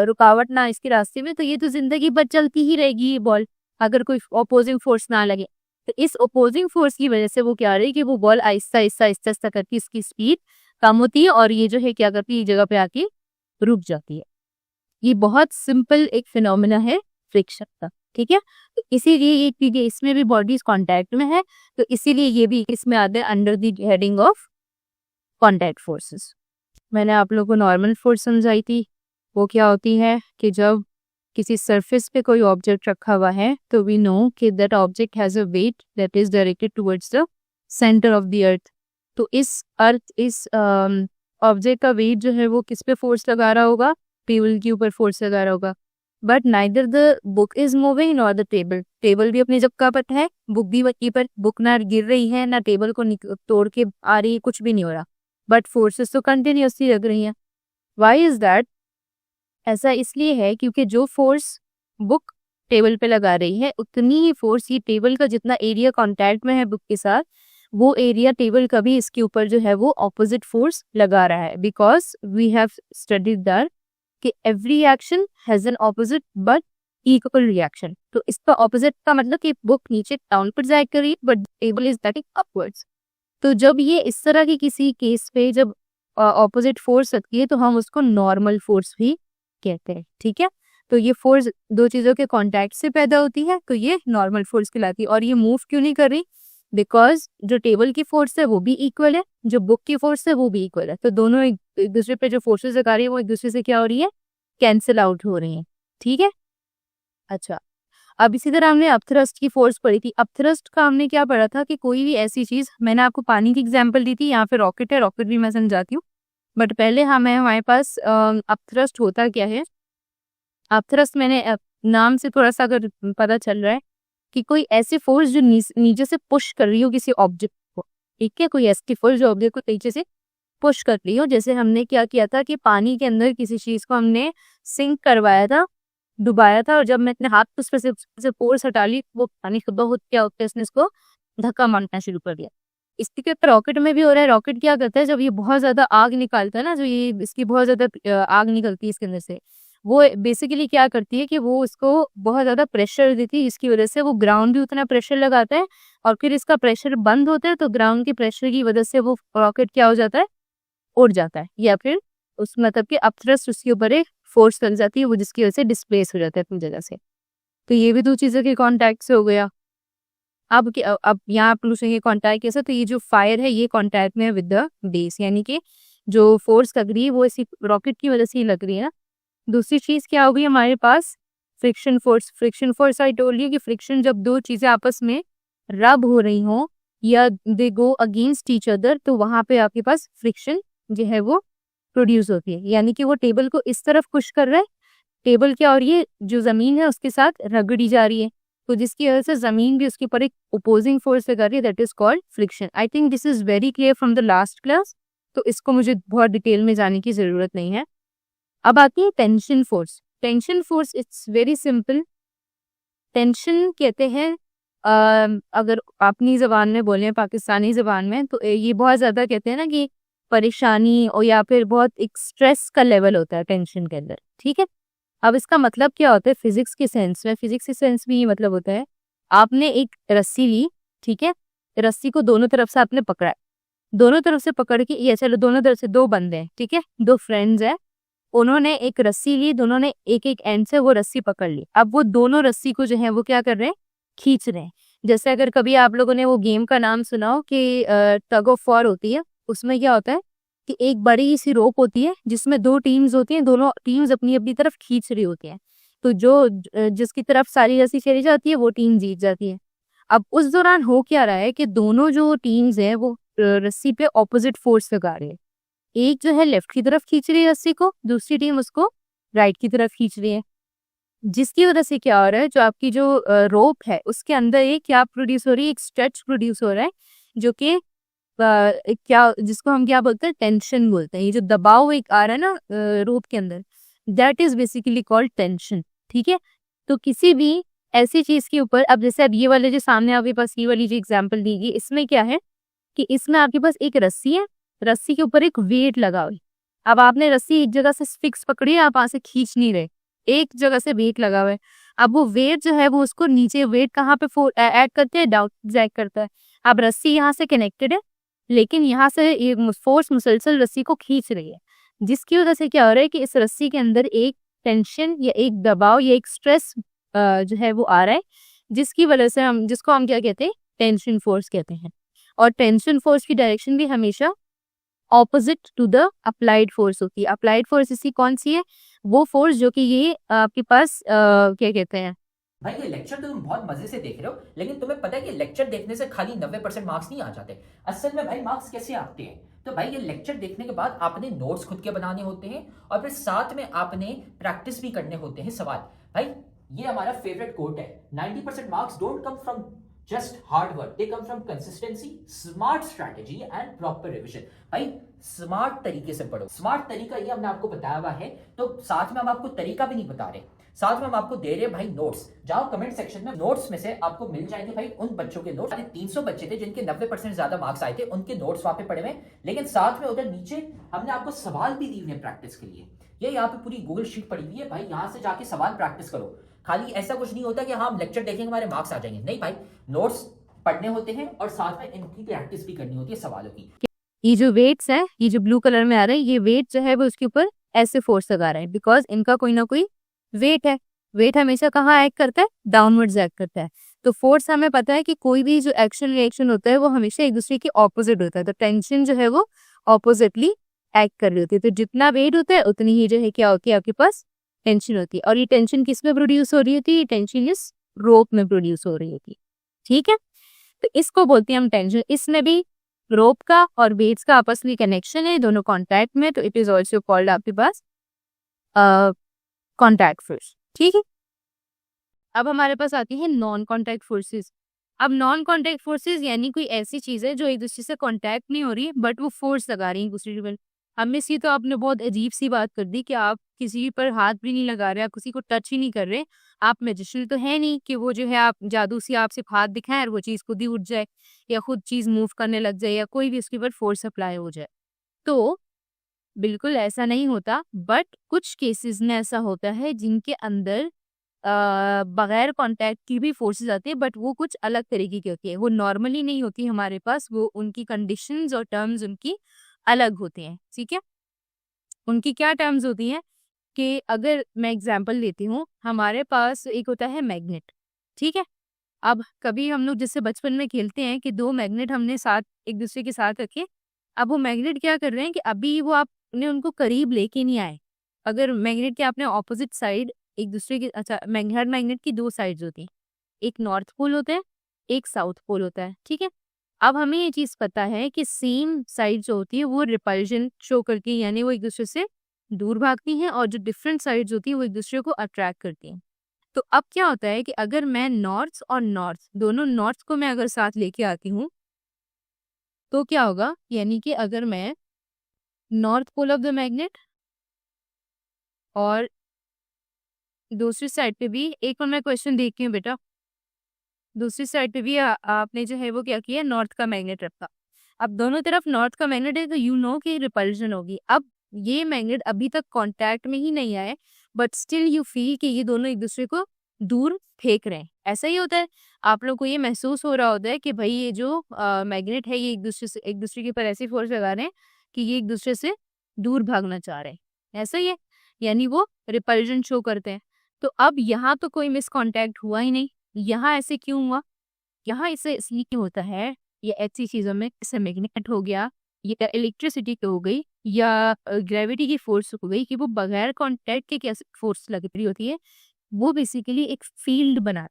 रुकावट ना इसके रास्ते में, तो ये तो जिंदगी भर चलती ही रहेगी ये बॉल, अगर कोई ओपोजिंग फोर्स ना लगे। तो इस ओपोजिंग फोर्स की वजह से वो क्या रही कि वो बॉल आहिस्ता आहिस्ता आहिस्ता आहिस्ता करके इसकी स्पीड कम होती है और ये जो है क्या करती है, जगह पे आके रुक जाती है। ये बहुत सिंपल एक फिनोमिना है फ्रिक्शन का, ठीक है। तो इसीलिए ये चीजें इसमें भी बॉडीज कांटेक्ट में है, तो इसीलिए ये भी इसमें आते हैं under the heading of contact forces. मैंने आप लोगों को नॉर्मल फोर्स समझाई थी, वो क्या होती है कि जब किसी सरफेस पे कोई ऑब्जेक्ट रखा हुआ है तो वी नो कि that object has a weight that is directed towards the centre of the earth. तो इस ऑब्जेक्ट का वेट जो है वो किस पे फोर्स लगा रहा होगा, टेबल के ऊपर फोर्स लगा रहा होगा। But neither the book is moving nor the table, table भी अपनी जगह पर है, बुक भी वहीं पर, बुक ना गिर रही है ना टेबल को तोड़ के आ रही है, कुछ भी नहीं हो रहा, बट फोर्सेस तो कंटिन्यूअसली लग रही हैं। Why is that? ऐसा इसलिए है क्योंकि जो फोर्स बुक टेबल पे लगा रही है उतनी ही फोर्स ये टेबल का जितना एरिया कांटेक्ट में है बुक के साथ, वो एरिया टेबल कभी इसके ऊपर जो है वो ऑपोजिट फोर्स लगा रहा है, because we have studied that कि every action has an opposite but equal reaction. तो इसका ऑपोजिट का मतलब कि बुक नीचे डाउन पर जाया कर रही है बट टेबल इज दैटिंग अपवर्ड्स। तो जब ये इस तरह की किसी केस पे जब ऑपोजिट फोर्स लगती है तो हम उसको नॉर्मल फोर्स भी कहते हैं, ठीक है। तो ये फोर्स दो चीजों के कांटेक्ट से पैदा होती है, तो ये नॉर्मल फोर्स कहलाती है। और ये मूव क्यों नहीं कर रही? बिकॉज जो टेबल की फोर्स है वो भी इक्वल है, जो बुक की फोर्स है वो भी इक्वल है। तो दोनों एक दूसरे पे जो फोर्सेस लगा रही है वो एक दूसरे से क्या हो रही है? कैंसिल आउट हो रही है, ठीक है। अच्छा, अब इसी तरह हमने अपथ्रस्ट की फोर्स पढ़ी थी। अपथ्रस्ट का हमने क्या पढ़ा था कि कोई भी ऐसी चीज, मैंने आपको पानी की एग्जांपल दी थी, यहाँ पे रॉकेट है, रॉकेट भी मैं समझाती हूँ, बट पहले हमारे पास अपथ्रस्ट होता क्या है। अपथ्रस्ट मैंने नाम से थोड़ा सा अगर पता चल रहा है कि कोई ऐसी फोर्स जो नीचे से पुश कर रही हो किसी ऑब्जेक्ट को, ठीक है, कोई ऐसी फोर्स जो ऑब्जेक्ट को नीचे से पुश कर रही हो। जैसे हमने क्या किया था कि पानी के अंदर किसी चीज को हमने सिंक करवाया था, डुबाया था, और जब मैं अपने हाथ उस पर से फोर्स हटा ली, वो पानी खुदा होता क्या होता है, इसने इसको धक्का मारना शुरू कर दिया। इसके क्या रॉकेट में भी हो रहा है। रॉकेट क्या करता है, जब ये बहुत ज्यादा आग निकालता है ना, जो ये इसकी बहुत ज्यादा आग निकलती है इसके अंदर से, वो बेसिकली क्या करती है कि वो इसको बहुत ज्यादा प्रेशर देती है, जिसकी वजह से वो ग्राउंड भी उतना प्रेशर लगाता है, और फिर इसका प्रेशर बंद होता है तो ग्राउंड के प्रेशर की वजह से वो रॉकेट क्या हो जाता है? उड़ जाता है, या फिर उस मतलब कि अपथ्रस्ट उसके ऊपर एक फोर्स लग जाती है, वो जिसकी वजह से डिस्प्लेस हो जाता है अपनी जगह से। तो ये भी दो चीजों के कॉन्टैक्ट से हो गया। अब यहाँ पोल्यूशन के कॉन्टैक्ट कैसे? तो ये जो फायर है ये कॉन्टैक्ट में है विद द बेस, यानी कि जो फोर्स लग रही है वो इसी रॉकेट की वजह से ही लग रही है ना। दूसरी चीज क्या होगी हमारे पास? Friction force. Friction force I told you कि फ्रिक्शन जब दो चीजें आपस में रब हो रही हो या दे गो अगेंस्ट ईच अदर, तो वहां पे आपके पास फ्रिक्शन जो है वो प्रोड्यूस होती है। यानी कि वो टेबल को इस तरफ पुश कर रहा है, टेबल क्या हो रही है, जो जमीन है उसके साथ रगड़ी जा रही है, तो जिसकी वजह से जमीन भी उसके ऊपर एक ओपोजिंग फोर्स लगा रही है, that is called friction. I think this is very clear from the last class, तो इसको मुझे बहुत डिटेल में जाने की जरूरत नहीं है। अब आती है tension force. Tension force it's very simple. Tension कहते हैं अगर अपनी जबान में बोले, पाकिस्तानी जबान में, तो ये बहुत ज्यादा कहते हैं ना कि परेशानी और या फिर बहुत एक स्ट्रेस का लेवल होता है टेंशन के अंदर, ठीक है। अब इसका मतलब क्या होता है फिजिक्स के सेंस में? फिजिक्स के सेंस में ये मतलब होता है, आपने एक रस्सी ली, ठीक है, रस्सी को दोनों तरफ से आपने पकड़ा है, दोनों तरफ से पकड़ के, ये चलो दोनों तरफ से दो बंदे हैं, ठीक है, दो फ्रेंड्स हैं, उन्होंने एक रस्सी ली, दोनों ने एक एक एंड से वो रस्सी पकड़ ली। अब वो दोनों रस्सी को जो है वो क्या कर रहे हैं? खींच रहे हैं। जैसे अगर कभी आप लोगों ने वो गेम का नाम सुना हो कि टग ऑफ वॉर होती है, उसमें क्या होता है कि एक बड़ी सी रोप होती है जिसमें दो टीम्स होती हैं, दोनों टीम्स अपनी अपनी तरफ खींच रही होती हैं, तो जो जिसकी तरफ सारी रस्सी चली जाती है वो टीम जीत जाती है। अब उस दौरान हो क्या रहा है कि दोनों जो टीम्स हैं वो रस्सी पे ऑपोजिट फोर्स लगा रहे हैं। एक जो है लेफ्ट की तरफ खींच रही है रस्सी को, दूसरी टीम उसको राइट की तरफ खींच रही है, जिसकी वजह से क्या हो रहा है, जो आपकी जो रोप है उसके अंदर एक क्या प्रोड्यूस हो रही है? एक स्ट्रेच प्रोड्यूस हो रहा है, जो कि क्या, जिसको हम क्या बोलते हैं? टेंशन बोलते हैं। ये जो दबाव एक आ रहा है ना रोप के अंदर, that is basically called tension, ठीक है। तो किसी भी ऐसी चीज के ऊपर, अब जैसे अब ये वाले जो सामने आपके पास ये वाली जो एग्जाम्पल दी गई, इसमें क्या है कि इसमें आपके पास एक रस्सी है, रस्सी के ऊपर एक वेट लगा हुआ है। अब आपने रस्सी एक जगह से फिक्स पकड़ी है, आप वहां से खींच नहीं रहे, एक जगह से वेट लगा हुआ है। अब वो वेट जो है वो उसको नीचे, वेट कहाँ पे ऐड करते हैं? डाउन जैक करता है। अब रस्सी यहाँ से कनेक्टेड है, लेकिन यहाँ से ये फोर्स मुसलसल रस्सी को खींच रही है, जिसकी वजह से क्या हो रहा है कि इस रस्सी के अंदर एक टेंशन या एक दबाव या एक स्ट्रेस जो है वो आ रहा है, जिसकी वजह से जिसको हम क्या कहते हैं? टेंशन फोर्स कहते हैं। और टेंशन फोर्स की डायरेक्शन भी हमेशा opposite to the applied force होती है। अप्लाइड फोर्स इसी कौन सी है? वो फोर्स जो कि ये आपके पास क्या कहते हैं? भाई ये लेक्चर तो तुम बहुत मजे से देख रहे हो, लेकिन तुम्हें पता है कि लेक्चर देखने से खाली 90% मार्क्स नहीं आ जाते। असल में भाई मार्क्स कैसे आते हैं? तो भाई ये लेक्चर देखने के बाद आपने नोट्स खुद के बनाने होते हैं, और फिर साथ में आपने प्रैक्टिस भी करने होते हैं सवाल। भाई ये हमारा फेवरेट कोट है, 90% marks don't come from just hard work, they come from consistency, smart strategy and proper revision। भाई स्मार्ट तरीके से पढ़ो। स्मार्ट तरीका ये हमने आपको बताया हुआ है, तो साथ में हम आपको तरीका भी नहीं बता रहे, साथ में हम आपको दे रहे हैं भाई नोट्स। जाओ कमेंट सेक्शन में, नोट्स में से आपको मिल जाएंगे भाई उन बच्चों के नोट्स। 300 बच्चे थे जिनके 90% ज्यादा मार्क्स आए थे, उनके नोट्स वहां पे पड़े हुए, लेकिन साथ में उधर नीचे हमने आपको सवाल भी दिए हैं प्रैक्टिस के लिए। ये यहाँ पे पूरी गूगल शीट पड़ी हुई है भाई, यहाँ से जाके सवाल प्रैक्टिस करो। खाली ऐसा कुछ नहीं होता कि हाँ हम लेक्चर देखेंगे हमारे मार्क्स आ जाएंगे, नहीं भाई, नोट्स पढ़ने होते हैं और साथ में इनकी प्रैक्टिस भी करनी होती है सवालों की। ये जो वेट्स है, ये जो ब्लू कलर में आ रहे हैं, ये वेट जो है वो उसके ऊपर ऐसे फोर्स लगा रहे हैं, बिकॉज इनका कोई ना कोई वेट है। वेट हमेशा कहाँ एक्ट करता है? डाउनवर्ड्स एक्ट करता है। तो फोर्स हमें पता है कि कोई भी जो एक्शन रिएक्शन होता है वो हमेशा एक दूसरे के ऑपोजिट होता है, तो टेंशन जो है वो ऑपोजिटली एक्ट कर रही होती है। तो जितना वेट होता है उतनी ही जो है क्या होती है आपके पास टेंशन होती है। और ये टेंशन किस में प्रोड्यूस हो रही होती है? ये टेंशन इस रोप में प्रोड्यूस हो रही होती है, ठीक है। तो इसको बोलते हैं हम टेंशन। इसमें भी रोप का और वेट्स का आपस में कनेक्शन है, दोनों कॉन्टैक्ट में, तो इट इज ऑल्सो कॉल्ड आपके पास कॉन्टैक्ट फोर्स, ठीक है। अब हमारे पास आती है नॉन कॉन्टैक्ट फोर्सेस। अब नॉन कॉन्टैक्ट फोर्सेस यानी कोई ऐसी चीज है जो एक दूसरे से कॉन्टैक्ट नहीं हो रही बट वो फोर्स लगा रही है दूसरी के ऊपर। हमें सी तो आपने बहुत अजीब सी बात कर दी कि आप किसी पर हाथ भी नहीं लगा रहे, आप किसी को टच ही नहीं कर रहे। आप मैजिशियन तो है नहीं कि वो जो है आप जादू से आप सिर्फ हाथ दिखाएं और वो चीज खुद ही उठ जाए या खुद चीज मूव करने लग जाए या कोई भी उसके ऊपर फोर्स अप्लाई हो जाए। तो बिल्कुल ऐसा नहीं होता, बट कुछ केसेस में ऐसा होता है जिनके अंदर बगैर कांटेक्ट की भी फोर्सेस आती है, बट वो कुछ अलग तरीके की होती है, वो नॉर्मली नहीं होती हमारे पास, वो उनकी कंडीशंस और टर्म्स उनकी अलग होते हैं, ठीक है। उनकी क्या टर्म्स होती हैं कि अगर मैं एग्जांपल लेती हूँ, हमारे पास एक होता है मैग्नेट, ठीक है। अब कभी हम लोग जैसे बचपन में खेलते हैं कि दो मैग्नेट हमने साथ एक दूसरे के साथ रखे। अब वो मैग्नेट क्या कर रहे हैं कि अभी वो आपने उनको करीब लेके नहीं आए। अगर मैग्नेट के आपने ऑपोजिट साइड एक दूसरे के, अच्छा हर मैग्नेट की दो साइड्स होती हैं, एक नॉर्थ पोल होता है, एक साउथ पोल होता है, ठीक है। अब हमें ये चीज पता है कि सेम साइड जो होती है वो रिपल्जन शो करती है, यानी वो एक दूसरे से दूर भागती हैं, और जो डिफरेंट साइड्स होती है वो एक दूसरे को अट्रैक्ट करती हैं। तो अब क्या होता है कि अगर मैं नॉर्थ और नॉर्थ दोनों नॉर्थ को मैं अगर साथ लेके आती हूँ तो क्या होगा, यानी कि अगर मैं north pole of the magnet और दूसरी साइड पे भी, एक बार मैं क्वेश्चन देखती हूँ बेटा, दूसरी साइड पे भी आपने जो है वो क्या किया, नॉर्थ का मैग्नेट रखा। अब दोनों तरफ नॉर्थ का मैग्नेट है तो यू नो कि रिपल्जन होगी। अब ये मैग्नेट अभी तक कांटेक्ट में ही नहीं आए, बट स्टिल यू फील कि ये दोनों एक दूसरे को दूर फेंक रहे हैं। ऐसा ही होता है, आप लोग को ये महसूस हो रहा होता है कि भाई ये जो मैग्नेट है ये एक दूसरे के ऊपर ऐसी फोर्स लगा रहे हैं कि ये एक दूसरे से दूर भागना चाह रहे हैं, ऐसा ही है, यानी वो रिपल्जन शो करते हैं। तो अब यहाँ तो कोई मिस कॉन्टैक्ट हुआ ही नहीं, यहाँ ऐसे क्यों हुआ? यहाँ इससे इसलिए क्यों होता है, ये ऐसी चीजों में जैसे मैग्नेट हो गया या इलेक्ट्रिसिटी की हो गई या ग्रेविटी की फोर्स हो गई कि वो बगैर कांटेक्ट के कैसे फोर्स लग रही होती है, वो बेसिकली एक फील्ड बना,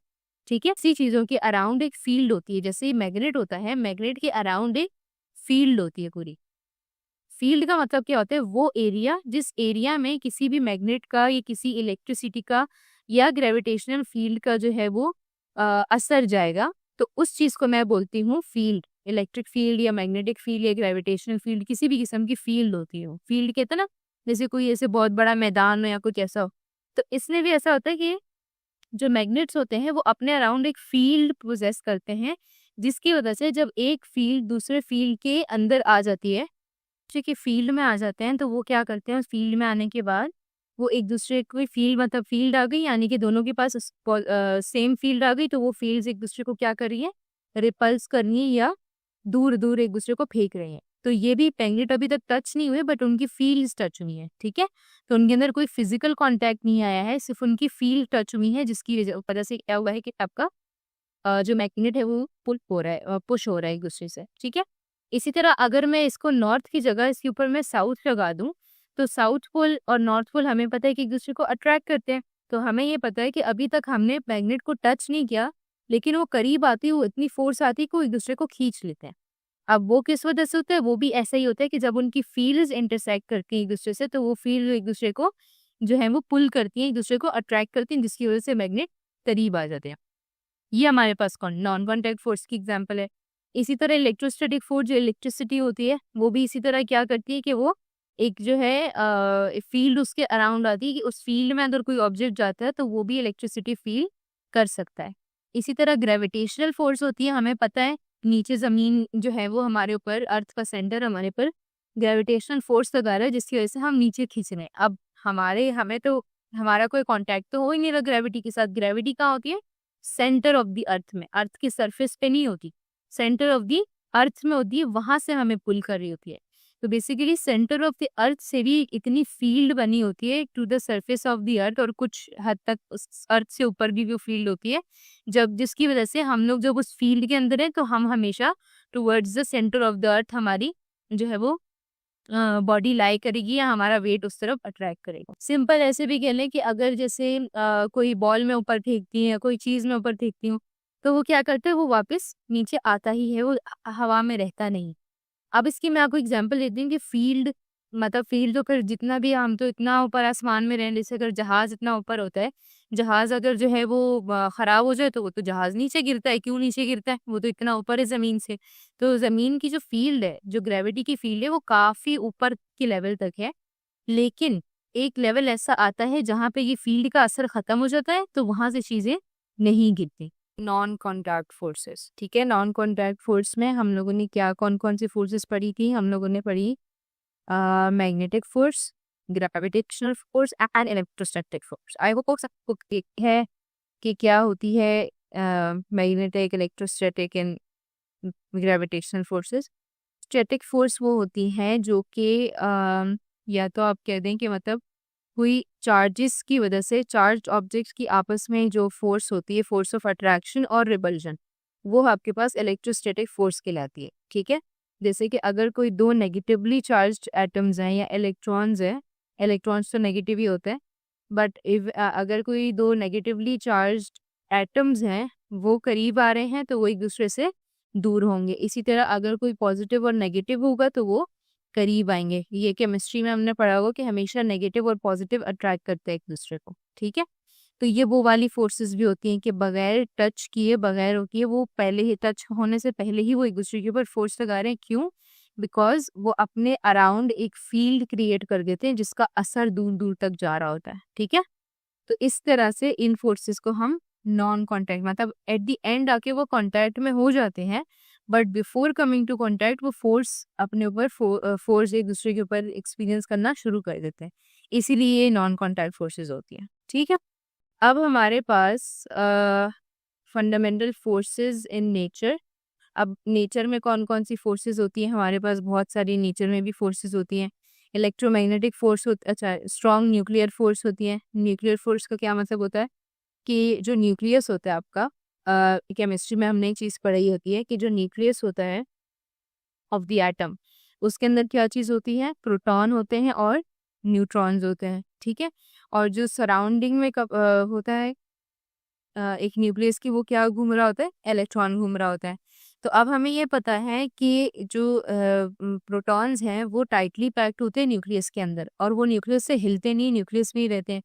ठीक है। इसी चीजों के अराउंड एक फील्ड होती है, जैसे मैग्नेट होता है, मैग्नेट के अराउंड एक फील्ड होती है पूरी। फील्ड का मतलब क्या होता है, वो एरिया जिस एरिया में किसी भी मैग्नेट का या किसी इलेक्ट्रिसिटी का या ग्रेविटेशनल फील्ड का जो है वो असर जाएगा, तो उस चीज को मैं बोलती हूँ फील्ड। इलेक्ट्रिक फील्ड या मैग्नेटिक फील्ड या ग्रेविटेशनल फील्ड, किसी भी किस्म की फील्ड होती है। फील्ड कहते हैं ना, जैसे कोई ऐसे बहुत बड़ा मैदान हो या कुछ ऐसा हो, तो इसमें भी ऐसा होता है कि जो मैग्नेट्स होते हैं वो अपने अराउंड एक फील्ड पोजेस करते हैं, जिसकी वजह से जब एक फील्ड दूसरे फील्ड के अंदर आ जाती है, कि फील्ड में आ जाते हैं, तो वो क्या करते हैं, फील्ड में आने के बाद वो एक दूसरे को फील्ड, मतलब फील्ड आ गई यानी कि दोनों के पास सेम फील्ड आ गई, तो वो फील्ड्स एक दूसरे को क्या कर रही है, रिपल्स कर रही है या दूर दूर एक दूसरे को फेंक रही है। तो ये भी मैग्नेट अभी तक टच नहीं हुए बट उनकी फील्ड्स टच हुई है, ठीक है। तो उनके अंदर कोई फिजिकल कांटेक्ट नहीं आया है, सिर्फ उनकी फील्ड टच हुई है, जिसकी वजह से क्या हुआ है कि आपका जो मैग्नेट है वो पुल हो रहा है, पुश हो रहा है एक दूसरे से, ठीक है। इसी तरह अगर मैं इसको नॉर्थ की जगह इसके ऊपर मैं साउथ लगा दूं, तो साउथ पोल और नॉर्थ पोल हमें पता है कि एक दूसरे को अट्रैक्ट करते हैं। तो हमें ये पता है कि अभी तक हमने मैग्नेट को टच नहीं किया, लेकिन वो करीब आती है, वो इतनी फोर्स आती है कि वो एक दूसरे को खींच लेते हैं। अब वो किस वजह से होता है, वो भी ऐसा ही होता है कि जब उनकी फील्ड्स इंटरसेक्ट करती हैं एक दूसरे से, तो वो फील्ड एक दूसरे को जो है वो पुल करती हैं, एक दूसरे को अट्रैक्ट करती हैं, जिसकी वजह से मैग्नेट करीब आ जाते हैं। ये हमारे पास नॉन कॉन्टैक्ट फोर्स की एग्जाम्पल है। इसी तरह इलेक्ट्रोस्टैटिक फोर्स, जो इलेक्ट्रिसिटी होती है, वो भी इसी तरह क्या करती है कि वो एक जो है फील्ड उसके अराउंड आती है कि उस फील्ड में अगर कोई ऑब्जेक्ट जाता है तो वो भी इलेक्ट्रिसिटी फील कर सकता है। इसी तरह ग्रेविटेशनल फोर्स होती है, हमें पता है नीचे ज़मीन जो है वो हमारे ऊपर, अर्थ का सेंटर हमारे पर ग्रेविटेशनल फोर्स लगा रहा है जिसकी वजह से हम नीचे खींच रहे हैं। अब हमें तो हमारा कोई कांटेक्ट तो हो ही नहीं रहा ग्रेविटी के साथ। ग्रेविटी कहाँ होती है? सेंटर ऑफ द अर्थ में, अर्थ की सरफेस पे नहीं होती, सेंटर ऑफ द अर्थ में होती है, वहां से हमें पुल कर रही होती है। तो basically centre of the earth से भी इतनी फील्ड बनी होती है to the surface of the earth, और कुछ हद तक उस अर्थ से ऊपर भी वो फील्ड होती है, जब जिसकी वजह से हम लोग जब उस फील्ड के अंदर हैं तो हम हमेशा towards the centre of the अर्थ हमारी जो है वो बॉडी लाई करेगी या हमारा वेट उस तरफ अट्रैक्ट करेगा। सिंपल ऐसे भी कह लें कि अगर जैसे कोई बॉल में ऊपर फेंकती है या कोई चीज में ऊपर फेंकती हूँ, तो वो क्या करता है, वो वापस नीचे आता ही है, वो हवा में रहता नहीं। अब इसकी मैं आपको एग्जांपल देती हूँ कि फील्ड, मतलब फील्ड तो फिर जितना भी, हम तो इतना ऊपर आसमान में रहें, जैसे अगर जहाज इतना ऊपर होता है, जहाज अगर जो है वो खराब हो जाए तो वो तो जहाज नीचे गिरता है। क्यों नीचे गिरता है? वो तो इतना ऊपर है जमीन से। तो जमीन की जो फील्ड है, जो ग्रेविटी की फील्ड है, वो काफी ऊपर की लेवल तक है। लेकिन एक लेवल ऐसा आता है जहाँ पे ये फील्ड का असर खत्म हो जाता है, तो वहां से चीजें नहीं गिरती। नॉन कॉन्टैक्ट फोर्सेस, ठीक है। नॉन कॉन्टैक्ट फोर्स में हम लोगों ने क्या, कौन कौन सी फोर्सेस पढ़ी थी? हम लोगों ने पढ़ी magnetic force, gravitational force and electrostatic force. I hope सबको है कि क्या होती है magnetic, electrostatic and gravitational forces. Static force वो होती हैं जो कि या तो आप कह दें कि मतलब कोई चार्जेस की वजह से, चार्ज ऑब्जेक्ट्स की आपस में जो फोर्स होती है, फोर्स ऑफ अट्रैक्शन और रिपल्शन, वो आपके पास इलेक्ट्रोस्टैटिक फोर्स कहलाती है, ठीक है। जैसे कि अगर कोई दो नेगेटिवली चार्ज्ड एटम्स हैं या इलेक्ट्रॉन्स हैं, इलेक्ट्रॉन्स तो नेगेटिव ही होते हैं, बट इफ अगर कोई दो नेगेटिवली चार्ज्ड एटम्स हैं, वो करीब आ रहे हैं तो वो एक दूसरे से दूर होंगे। इसी तरह अगर कोई पॉजिटिव और नेगेटिव होगा तो वो करीब आएंगे। ये केमिस्ट्री में हमने पढ़ा होगा कि हमेशा नेगेटिव और पॉजिटिव अट्रैक्ट करते हैं एक दूसरे को, ठीक है। तो ये वो वाली फोर्सेस भी होती हैं कि बगैर टच किए, बगैर होती है, वो पहले ही, टच होने से पहले ही वो एक दूसरे के ऊपर फोर्स लगा रहे हैं। क्यों? बिकॉज वो अपने अराउंड एक फील्ड क्रिएट कर देते हैं जिसका असर दूर दूर तक जा रहा होता है, ठीक है। तो इस तरह से इन फोर्सेस को हम नॉन कॉन्टैक्ट, मतलब एट द एंड आके वो कॉन्टैक्ट में हो जाते हैं, but before coming to contact वो फोर्स अपने ऊपर फोर्स एक दूसरे के ऊपर एक्सपीरियंस करना शुरू कर देते हैं। इसीलिए ये नॉन कॉन्टैक्ट फोर्सेस होती हैं, ठीक है। अब हमारे पास फंडामेंटल फोर्सेस इन नेचर। अब नेचर में कौन कौन सी फोर्सेस होती हैं? हमारे पास बहुत सारी नेचर में भी फोर्सेस होती हैं। इलेक्ट्रोमैग्नेटिक फोर्स अच्छा, स्ट्रॉन्ग न्यूक्लियर फोर्स होती है। न्यूक्लियर फोर्स का क्या मतलब होता है कि जो न्यूक्लियस होता है आपका, केमिस्ट्री में हमने एक चीज़ पढ़ाई होती है कि जो न्यूक्लियस होता है ऑफ द एटम, उसके अंदर क्या चीज़ होती है? प्रोटॉन होते हैं और न्यूट्रॉन्स होते हैं, ठीक है। और जो सराउंडिंग में होता है एक न्यूक्लियस की, वो क्या घूम रहा होता है? इलेक्ट्रॉन घूम रहा होता है। तो अब हमें ये पता है कि जो प्रोटॉन्स हैं वो टाइटली पैक्ड होते हैं न्यूक्लियस के अंदर, और वो न्यूक्लियस से हिलते नहीं, न्यूक्लियस में ही रहते हैं।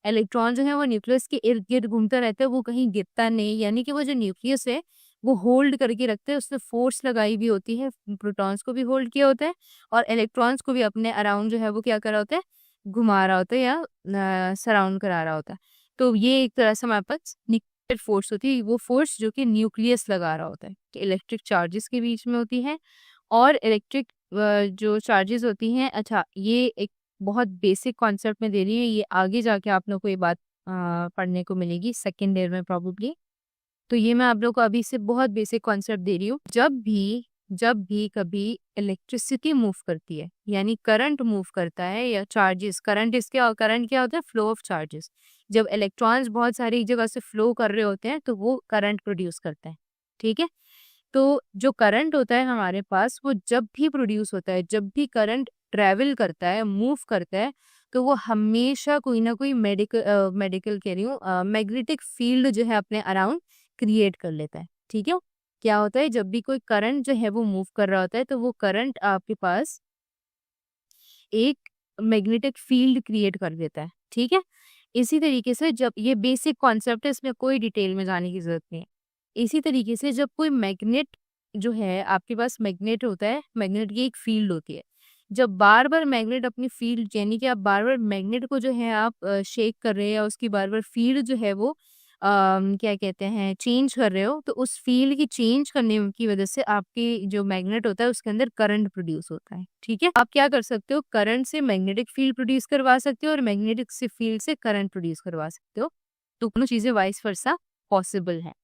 इलेक्ट्रॉन जो है वो न्यूक्लियस के इर्द गिर्द घूमता रहता है, वो कहीं गिरता नहीं, यानी कि वो जो न्यूक्लियस है वो होल्ड करके रखते हैं, उसमें फोर्स लगाई भी होती है, प्रोटॉन्स को भी होल्ड किया होता है और इलेक्ट्रॉन्स को भी अपने अराउंड जो है वो क्या कर रहा होता है? घुमा रहा होता है या सराउंड करा रहा होता है। तो ये एक तरह से हमारे पास न्यूक्लियर फोर्स होती है, वो फोर्स जो कि न्यूक्लियस लगा रहा होता है, कि इलेक्ट्रिक चार्जेस के बीच में होती है। और इलेक्ट्रिक जो चार्जेस होती हैं, अच्छा ये एक बहुत बेसिक कॉन्सेप्ट में दे रही है, ये आगे जाके आप लोग को ये बात पढ़ने को मिलेगी सेकेंड ईयर में प्रॉब्ली। तो ये मैं आप लोग को अभी से बहुत बेसिक कॉन्सेप्ट दे रही हूँ। जब भी कभी इलेक्ट्रिसिटी मूव करती है, यानी करंट मूव करता है या चार्जेस, करंट क्या होता है? Flow of charges. जब इलेक्ट्रॉन्स बहुत सारी एक जगह से फ्लो कर रहे होते हैं तो वो करंट प्रोड्यूस करते हैं, ठीक है। तो जो करंट होता है हमारे पास, वो जब भी प्रोड्यूस होता है, जब भी करंट ट्रेवल करता है, मूव करता है, तो वो हमेशा कोई ना कोई मेडिकल कह रही हूँ, मैग्नेटिक फील्ड जो है अपने अराउंड क्रिएट कर लेता है, ठीक है। क्या होता है? जब भी कोई करंट जो है वो मूव कर रहा होता है तो वो करंट आपके पास एक मैग्नेटिक फील्ड क्रिएट कर देता है, ठीक है। इसी तरीके से, जब ये बेसिक कॉन्सेप्ट है, इसमें कोई डिटेल में जाने की जरूरत नहीं है। इसी तरीके से जब कोई मैग्नेट जो है आपके पास मैग्नेट होता है, मैग्नेट की एक फील्ड होती है। जब बार-बार मैग्नेट अपनी फील्ड यानी कि आप बार-बार मैग्नेट को जो है आप शेक कर रहे हैं या उसकी बार-बार फील्ड जो है वो क्या कहते हैं चेंज कर रहे हो, तो उस फील्ड की चेंज करने की वजह से आपकी जो मैग्नेट होता है उसके अंदर करंट प्रोड्यूस होता है, ठीक है? आप क्या कर सकते हो, करंट से मैग्नेटिक फील्ड प्रोड्यूस करवा सकते हो और मैग्नेटिक से फील्ड से करंट प्रोड्यूस करवा सकते हो। दोनों चीज़ें वाइस वर्सा पॉसिबल हैं।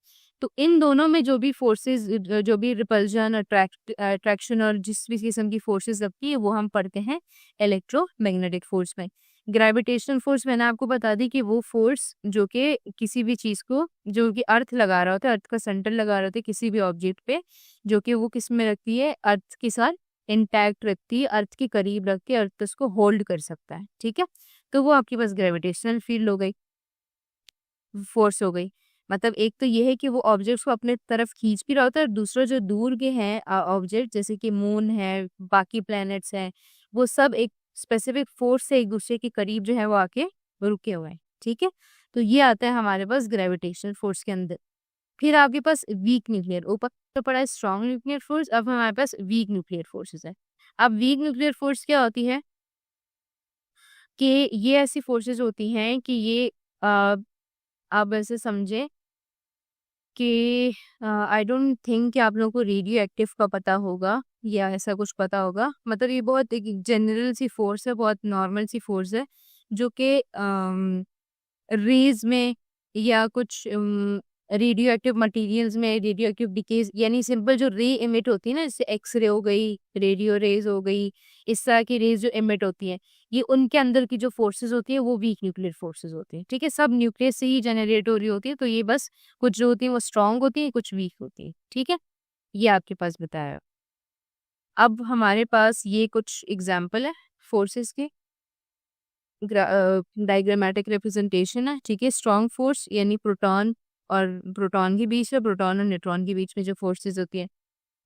तो इन दोनों में जो भी फोर्सेस जो भी रिपल्जन, अट्रैक्शन और जिस भी किस्म की फोर्सेस लगती है वो हम पढ़ते हैं इलेक्ट्रोमैग्नेटिक फोर्स में। ग्रेविटेशनल फोर्स मैंने आपको बता दी कि वो फोर्स जो कि किसी भी चीज़ को जो कि अर्थ लगा रहा होता है, अर्थ का सेंटर लगा रहा होता है किसी भी ऑब्जेक्ट पे, जो कि वो किस में रखती है, अर्थ के साथ इंटैक्ट रखती है, अर्थ के करीब रख के अर्थ उसको होल्ड कर सकता है, ठीक है? तो वो आपके पास ग्रेविटेशनल फील्ड हो गई, फोर्स हो गई। मतलब एक तो ये है कि वो ऑब्जेक्ट्स को अपने तरफ खींच भी रहा होता है और दूसरा जो दूर के हैं ऑब्जेक्ट जैसे कि मून है, बाकी प्लैनेट्स हैं, वो सब एक स्पेसिफिक फोर्स से एक दूसरे के करीब जो है वो आके रुके हुए हैं, ठीक है? तो ये आता है हमारे पास ग्रेविटेशनल फोर्स के अंदर। फिर आपके पास वीक न्यूक्लियर, ऊपर तो पड़ा है स्ट्रॉन्ग न्यूक्लियर फोर्स, अब हमारे पास वीक न्यूक्लियर फोर्सेस है। अब वीक न्यूक्लियर फोर्स क्या होती है कि ये ऐसी फोर्सेस होती हैं कि ये अ, आप ऐसे समझें कि आई डोंट थिंक कि आप लोगों को रेडियो एक्टिव का पता होगा या ऐसा कुछ पता होगा। मतलब ये बहुत एक जनरल सी फोर्स है, बहुत नॉर्मल सी फोर्स है जो कि रेज में या कुछ रेडियो एक्टिव मटेरियल्स में रेडियो एक्टिव डिकेज यानी सिंपल जो रे इमिट होती है ना, जैसे एक्सरे हो गई, रेडियो रेज हो गई, इस तरह की रेज जो इमिट होती हैं, ये उनके अंदर की जो फोर्सेस होती है वो वीक न्यूक्लियर फोर्सेस होती हैं, ठीक है? सब न्यूक्लियस से ही जनरेट हो रही होती है, तो ये बस कुछ जो होती है वो स्ट्रांग होती है, कुछ वीक होती है, ठीक है? ये आपके पास बताया। अब हमारे पास ये कुछ एग्जाम्पल है फोर्सेस के, डायग्रामेटिक रिप्रेजेंटेशन है, ठीक है? स्ट्रॉन्ग फोर्स यानी प्रोटॉन और प्रोटॉन के बीच में, प्रोटॉन और न्यूट्रॉन के बीच में जो फोर्सेस होती हैं।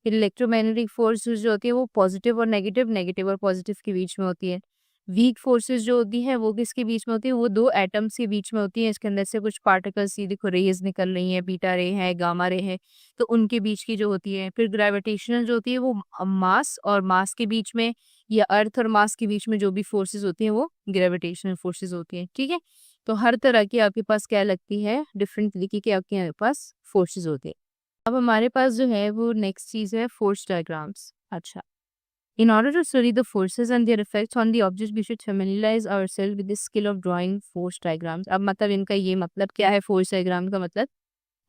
फिर इलेक्ट्रोमैग्नेटिक फोर्स जो होती है वो पॉजिटिव और नेगेटिव, नेगेटिव और पॉजिटिव के बीच में होती है। वीक फोर्सेस जो होती हैं वो किसके बीच में होती है, वो दो एटम्स के बीच में होती हैं। इसके अंदर से कुछ पार्टिकल्स, ये देखो रेज निकल रही हैं, बीटा रे है, गामा रे है, तो उनके बीच की जो होती है। फिर ग्रेविटेशनल जो होती है वो मास और मास के बीच में या अर्थ और मास के बीच में जो भी फोर्सेस होती हैं वो ग्रेविटेशनल फोर्सेस होती हैं, ठीक है? तो हर तरह की आपके पास क्या लगती है, डिफरेंट तरीके के आपके पास फोर्सेस होते हैं। अब हमारे पास जो है वो नेक्स्ट चीज़ है फोर्स डायग्राम्स। अच्छा, in order to study the forces and their effects on the objects, we should familiarize ourselves with the skill of drawing force diagrams। अब मतलब इनका ये मतलब क्या है, फोर्स डायग्राम का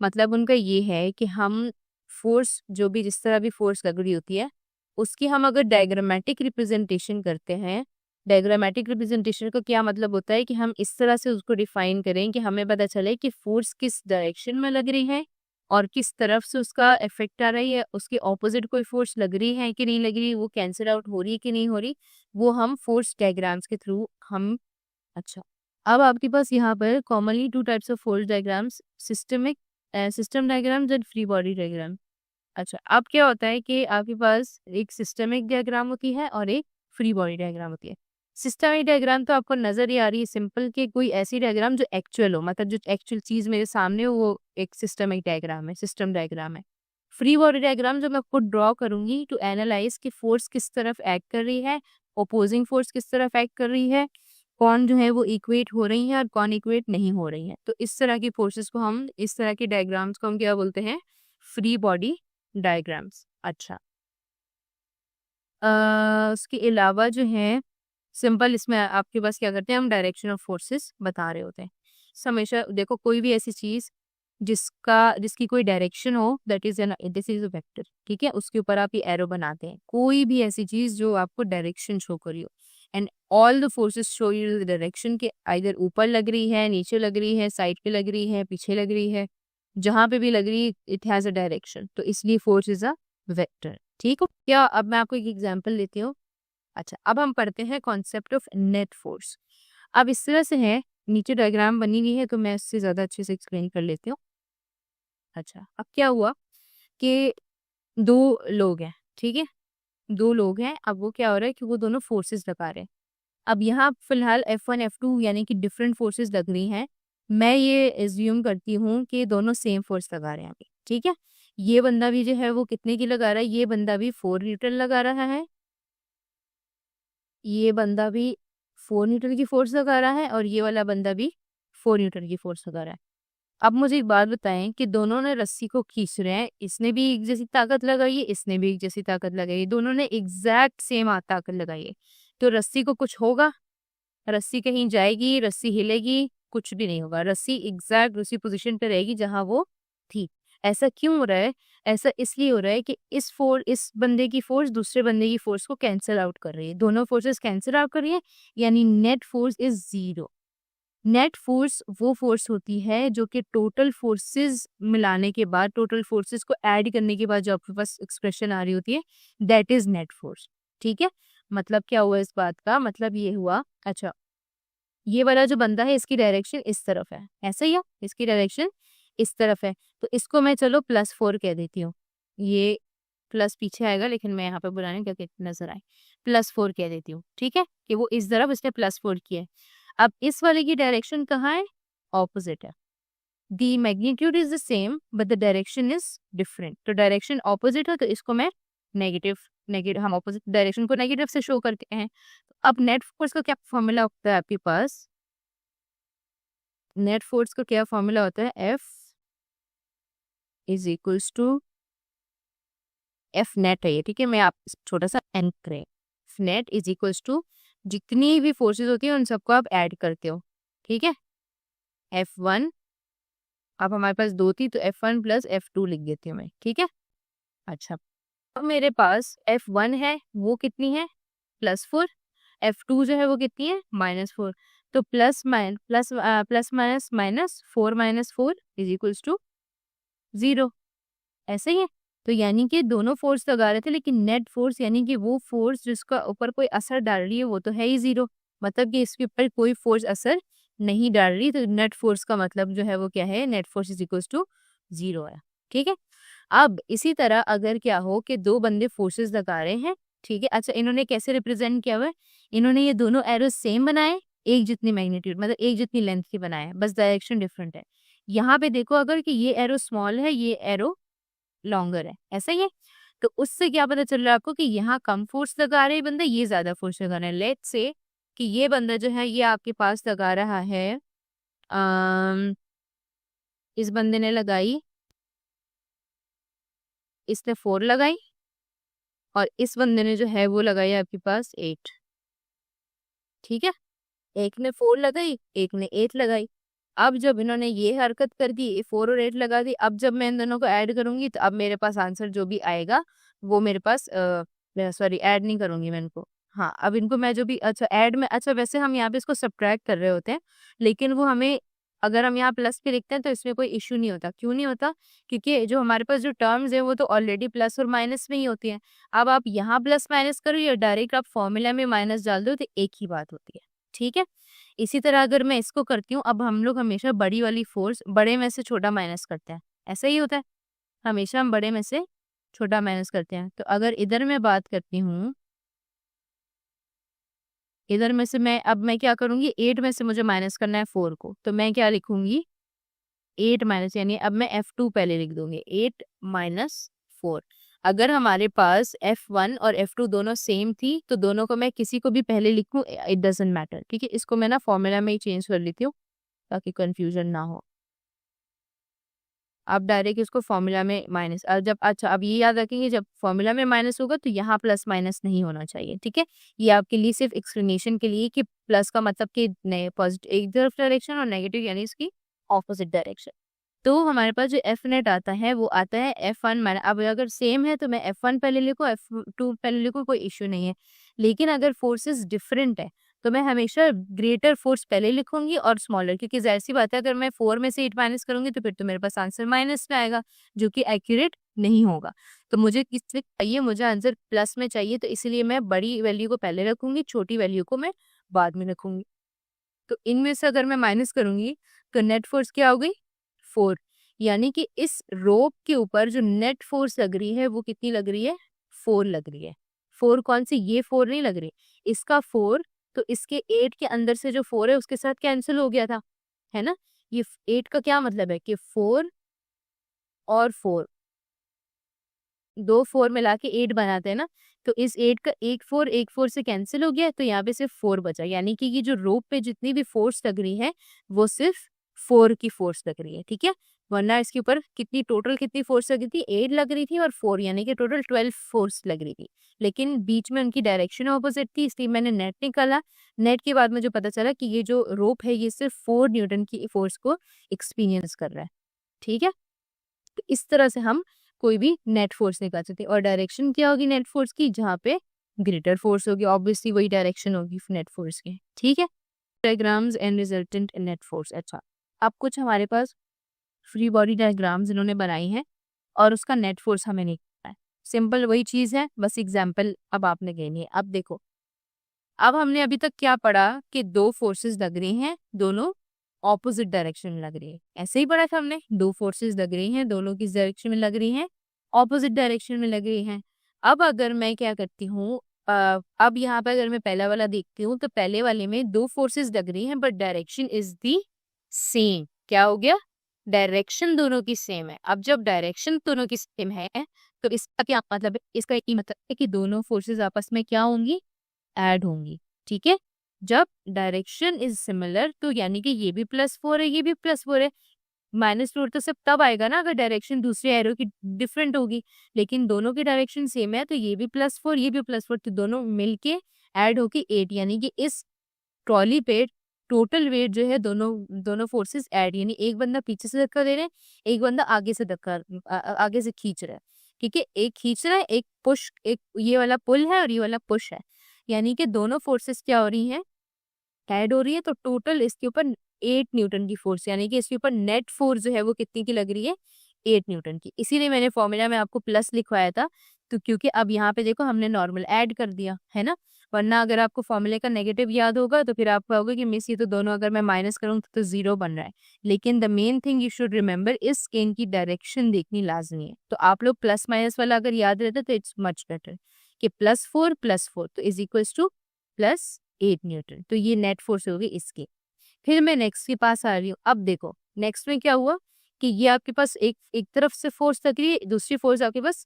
मतलब उनका ये है कि हम फोर्स जो भी जिस तरह भी फोर्स लग रही होती है उसकी हम अगर डायग्रामेटिक रिप्रेजेंटेशन करते हैं, डायग्रामेटिक रिप्रेजेंटेशन का क्या मतलब होता है कि हम इस तरह से उसको डिफाइन करें कि हमें पता चले कि फोर्स किस डायरेक्शन में लग रही है और किस तरफ से उसका इफेक्ट आ रही है, उसके ऑपोजिट कोई फोर्स लग रही है कि नहीं लग रही, वो कैंसिल आउट हो रही है कि नहीं हो रही, वो हम फोर्स डायग्राम्स के थ्रू हम। अच्छा, अब आपके पास यहाँ पर commonly two types of force diagrams, systemic system diagrams and free body diagram. अच्छा, अब क्या होता है कि आपके पास एक सिस्टमिक डायग्राम होती है और एक फ्री बॉडी डायग्राम होती है। सिस्टमिक डायग्राम तो आपको नजर ही आ रही है सिंपल, कि कोई ऐसी डायग्राम जो एक्चुअल हो, मतलब जो एक्चुअल चीज मेरे सामने हो वो एक सिस्टमिक डायग्राम है, सिस्टम डायग्राम है। फ्री बॉडी डायग्राम जो मैं आपको ड्रॉ करूंगी टू एनालाइज कि फोर्स किस तरफ एक्ट कर रही है, ओपोजिंग फोर्स किस तरफ एक्ट कर रही है, कौन जो है वो इक्वेट हो रही है और कौन इक्वेट नहीं हो रही है। तो इस तरह की फोर्सेस को हम, इस तरह के डायग्राम्स को हम क्या बोलते हैं, फ्री बॉडी डायग्राम्स। अच्छा, उसके अलावा जो है सिंपल इसमें आपके पास क्या करते हैं, हम डायरेक्शन ऑफ फोर्सेस बता रहे होते हैं। हमेशा देखो कोई भी ऐसी चीज जिसकी कोई डायरेक्शन हो, that is an this is a vector, ठीक है? उसके ऊपर आप ये एरो बनाते हैं, कोई भी ऐसी चीज जो आपको डायरेक्शन शो करी हो, and all the forces show you the direction के आइदर ऊपर लग रही है, नीचे लग रही है, साइड पे लग रही है, पीछे लग रही है, जहां पे भी लग रही है इट हैज अ डायरेक्शन, तो इसलिए फोर्स इज अ वेक्टर, ठीक हो क्या? अब मैं आपको एक एग्जांपल देती हूँ। अच्छा, अब हम पढ़ते हैं कॉन्सेप्ट ऑफ नेट फोर्स। अब इस तरह से है, नीचे डायग्राम बनी हुई है तो मैं इससे ज्यादा अच्छे से एक्सप्लेन कर लेती हूँ। अच्छा, अब क्या हुआ कि दो लोग हैं, ठीक है? दो लोग हैं, अब वो क्या हो रहा है कि वो दोनों फोर्सेस लगा रहे हैं। अब यहाँ फिलहाल F1 F2 यानी कि डिफरेंट फोर्सेस लग रही हैं। मैं ये एज्यूम करती हूँ कि दोनों सेम फोर्स लगा रहे हैं अभी, ठीक है? ये बंदा भी जो है वो कितने की लगा रहा है, ये बंदा भी 4 न्यूटन लगा रहा है, ये बंदा भी 4 न्यूटन की फोर्स लगा रहा है, और ये वाला बंदा भी 4 न्यूटन की फोर्स लगा रहा है। अब मुझे एक बात बताएं कि दोनों ने रस्सी को खींच रहे हैं, इसने भी एक जैसी ताकत लगाई है, इसने भी एक जैसी ताकत लगाई है, दोनों ने एग्जैक्ट सेम ताकत लगाई है, तो रस्सी को कुछ होगा? रस्सी कहीं जाएगी, रस्सी हिलेगी? कुछ भी नहीं होगा, रस्सी एग्जैक्ट उसी पोजीशन पे रहेगी जहां वो थी। ऐसा क्यों हो रहा है? ऐसा इसलिए हो रहा है कि इस बंदे की फोर्स दूसरे बंदे की फोर्स को कैंसिल आउट कर रही है, दोनों फोर्सेस कैंसिल आउट कर रही है, यानी net force is 0। Net force वो फोर्स होती है जो कि टोटल फोर्सेस मिलाने के बाद, टोटल फोर्सेस को ऐड करने के बाद जो आपके पास एक्सप्रेशन आ रही होती है, दैट इज नेट फोर्स। ठीक है, मतलब क्या हुआ इस बात का? मतलब ये हुआ, अच्छा ये वाला जो बंदा है इसकी डायरेक्शन इस तरफ है, ऐसा ही है, इसकी डायरेक्शन इस तरफ है, तो इसको मैं चलो +4 कह देती हूँ। ये प्लस पीछे आएगा लेकिन मैं यहाँ पे बुलाने क्या नजर आए, +4 कह देती हूँ। ठीक है, कि वो इस तरफ इसने +4 किया है। अब इस वाले की डायरेक्शन कहाँ है? ऑपोजिट है। दी magnitude is the same but the direction is different, तो डायरेक्शन ऑपोजिट है, तो इसको मैं नेगेटिव नेगेटिव हम ऑपोजिट डायरेक्शन को नेगेटिव से शो करते हैं। तो अब नेट फोर्स का क्या फॉर्मूला होता है आपके पास? नेट फोर्स का क्या फॉर्मूला होता है? F is equals to F net है ये, ठीक है, मैं आप छोटा सा एन करें, F net is equals to जितनी भी फोर्सेस होती है उन सबको आप ऐड करते हो। ठीक है, F1, अब हमारे पास 2 थी तो F1 प्लस F2 लिख देती हूँ मैं। ठीक है, अच्छा अब मेरे पास F1 है, वो कितनी है? +4। F2 जो है वो कितनी है? -4। तो plus minus minus 4 - 4 is equals to 0, ऐसे ही है। तो यानी कि दोनों फोर्स लगा रहे थे, लेकिन नेट फोर्स यानी कि वो फोर्स जिसका ऊपर कोई असर डाल रही है वो तो है ही 0, मतलब कि इसके ऊपर कोई फोर्स असर नहीं डाल रही, तो नेट फोर्स का मतलब जो है वो क्या है? Net force is equals to 0 है। ठीक है, अब इसी तरह अगर क्या हो कि दो बंदे फोर्सेस लगा रहे हैं, ठीक है, अच्छा इन्होंने कैसे रिप्रेजेंट किया हुआ है? इन्होंने ये दोनों एरो सेम बनाए, एक जितनी मैग्नीट्यूड मतलब एक जितनी लेंथ की बनाए, बस डायरेक्शन डिफरेंट है। यहाँ पे देखो अगर कि ये एरो स्मॉल है, ये एरो लॉन्गर है, ऐसा ही है, तो उससे क्या पता चल रहा है आपको कि यहाँ कम फोर्स लगा रहे बंदा, ये ज्यादा फोर्स लगा रहा है। लेट्स से कि ये बंदा जो है ये आपके पास लगा रहा है, इस बंदे ने लगाई, इसने 4 लगाई, और इस बंदे ने जो है वो लगाई आपके पास 8। ठीक है, एक ने 4 लगाई, एक ने 8 लगाई। अब जब इन्होंने ये हरकत कर दी, 4 और 8 लगा दी, अब जब मैं इन दोनों को ऐड करूंगी तो अब मेरे पास आंसर जो भी आएगा वो मेरे पास, सॉरी ऐड नहीं करूंगी मैं इनको, हाँ अब इनको मैं जो भी, अच्छा ऐड में, अच्छा वैसे हम यहाँ पे इसको सब्ट्रैक्ट कर रहे होते हैं, लेकिन वो हमें, अगर हम यहाँ प्लस पे लिखते हैं तो इसमें कोई इश्यू नहीं होता। क्यों नहीं होता? क्योंकि जो हमारे पास जो टर्म्स है वो तो ऑलरेडी प्लस और माइनस में ही होती हैं। अब आप यहाँ प्लस माइनस करो या डायरेक्ट आप फॉर्मूला में माइनस डाल दो तो एक ही बात होती है। ठीक है, इसी तरह अगर मैं इसको करती हूँ, अब हम लोग हमेशा बड़ी वाली फोर्स बड़े में से छोटा माइनस करते हैं, ऐसा ही होता है, हमेशा हम बड़े में से छोटा माइनस करते हैं। तो अगर इधर मैं बात करती हूँ, इधर में से मैं क्या करूंगी, 8 में से मुझे माइनस करना है 4 को, तो मैं क्या लिखूंगी, 8 माइनस, यानी अब मैं F2 पहले लिख दूंगी, 8 - 4। अगर हमारे पास F1 और F2 दोनों सेम थी तो दोनों को मैं किसी को भी पहले लिखूं, इट डजंट मैटर। ठीक है, इसको मैं ना फॉर्मूला में ही चेंज कर लेती हूँ ताकि कंफ्यूजन ना हो। आप डायरेक्ट इसको फॉर्मूला में माइनस, जब, अच्छा अब ये याद रखेंगे जब फॉर्मूला में माइनस होगा तो यहाँ प्लस माइनस नहीं होना चाहिए। ठीक है, ये आपके लिए सिर्फ एक्सप्लेनेशन के लिए कि प्लस का मतलब कि नए पॉजिटिव एक तरफ डायरेक्शन और नेगेटिव यानी इसकी ऑपोजिट डायरेक्शन। तो हमारे पास जो एफ नेट आता है वो आता है F1 माइनस, अब अगर सेम है तो मैं F1 पहले लिखूँ, F2 पहले लिखूँ, कोई इश्यू नहीं है। लेकिन अगर फोर्सेस डिफरेंट है तो मैं हमेशा ग्रेटर फोर्स पहले लिखूंगी और स्मॉलर, क्योंकि जाहिर सी बात है अगर मैं 4 में से 8 माइनस करूंगी तो फिर तो मेरे पास आंसर माइनस में आएगा जो कि एक्यूरेट नहीं होगा। तो मुझे किससे चाहिए, मुझे आंसर प्लस में चाहिए, तो इसलिए मैं बड़ी वैल्यू को पहले रखूंगी, छोटी वैल्यू को मैं बाद में रखूंगी। तो इनमें से अगर मैं माइनस करूंगी तो नेट फोर्स क्या हो गई, 4, यानी कि इस रोप के ऊपर जो नेट फोर्स लग रही है वो कितनी लग रही है, 4 लग रही है। 4 कौन सी, ये 4 नहीं लग रही, इसका 4, तो इसके 8 के अंदर से जो 4 है उसके साथ कैंसिल हो गया था, है ना। ये 8 का क्या मतलब है कि 4 और 4 दो 4 मिला के 8 बनाते हैं ना, तो इस 8 का एक 4 से कैंसिल हो गया, तो यहाँ पे सिर्फ 4 बचा, यानी कि ये जो रोप पे जितनी भी फोर्स लग रही है वो सिर्फ 4 की फोर्स लग रही है, ठीक है। वरना इसके ऊपर कितनी फोर्स लग रही थी, 8 लग रही थी और 4, यानी कि टोटल 12 फोर्स लग रही थी। लेकिन बीच में उनकी डायरेक्शन ऑपोजिट थी, इसलिए मैंने नेट निकाला। नेट के बाद मुझे पता चला कि ये जो रोप है ये सिर्फ 4 न्यूटन की फोर्स को एक्सपीरियंस कर रहा है, ठीक है। तो इस तरह से हम कोई भी नेट फोर्स निकाल सकते हैं। और डायरेक्शन क्या होगी नेट फोर्स की, जहाँ पे ग्रेटर फोर्स होगी, ऑब्वियसली वही डायरेक्शन होगी नेट फोर्स की, ठीक है। Diagrams and resultant net force. अच्छा, अब कुछ हमारे पास फ्री बॉडी डायग्राम्स इन्होंने बनाई हैं और उसका नेट फोर्स हमें नहीं पता है। सिंपल वही चीज है, बस एग्जाम्पल अब आपने लेनी है। अब देखो, अब हमने अभी तक क्या पढ़ा कि दो फोर्सेस लग रही हैं, दोनों ऑपोजिट डायरेक्शन में लग रही है। ऐसे ही पढ़ा था हमने, दो फोर्सेस लग रही हैं, दोनों किस डायरेक्शन में लग रही हैं, ऑपोजिट डायरेक्शन में लग रही हैं। अब अगर मैं क्या करती हूँ, अब यहाँ पे अगर मैं पहला वाला देखती हूँ तो पहले वाले में दो फोर्सेस लग रही हैं but direction is the same. क्या हो गया, डायरेक्शन दोनों की सेम है। अब जब डायरेक्शन दोनों की सेम है तो इसका क्या मतलब है, इसका एक ही मतलब है कि दोनों फोर्सेस आपस में क्या होंगी, ऐड होंगी, ठीक है। जब डायरेक्शन इज सिमिलर तो यानी कि ये भी +4 है, ये भी +4 है। -4 तो सिर्फ तब आएगा ना अगर डायरेक्शन दूसरे एरो की डिफरेंट होगी, लेकिन दोनों की डायरेक्शन सेम है तो ये भी +4 ये भी +4, तो दोनों मिलके ऐड होके 8, यानी कि इस ट्रॉली पे टोटल वेट जो है दोनों फोर्सेस ऐड, यानी एक बंदा पीछे से धक्का दे रहे हैं, एक बंदा आगे से आगे से खींच रहा है, ठीक है। एक खींच रहा है, एक पुश, एक ये वाला पुल है और ये वाला पुश है, यानी कि दोनों फोर्सेस क्या हो रही हैं, ऐड हो रही है। तो टोटल इसके ऊपर 8 न्यूटन की फोर्स, यानी कि इसके ऊपर नेट फोर्स जो है वो कितनी की लग रही है, 8 न्यूटन की। इसीलिए मैंने फॉर्मूला में आपको प्लस लिखवाया था, तो क्योंकि अब यहाँ पे देखो हमने नॉर्मल ऐड कर दिया है ना। वरना अगर आपको फॉर्मूले का नेगेटिव याद होगा तो फिर आप कहोगे कि मिस ये तो दोनों अगर मैं माइनस करूँ तो 0 बन रहा है। लेकिन the main thing you should remember, इस स्केल की डायरेक्शन देखनी लाजमी है। तो आप लोग प्लस माइनस वाला अगर याद रहता तो इट्स मच बेटर कि +4 तो इज इक्वल्स टू +8 न्यूटन। तो ये नेट फोर्स होगी इसकी। फिर मैं नेक्स्ट के पास आ रही हूँ। अब देखो नेक्स्ट में क्या हुआ कि ये आपके पास एक तरफ से फोर्स लग रही है, दूसरी फोर्स आपके पास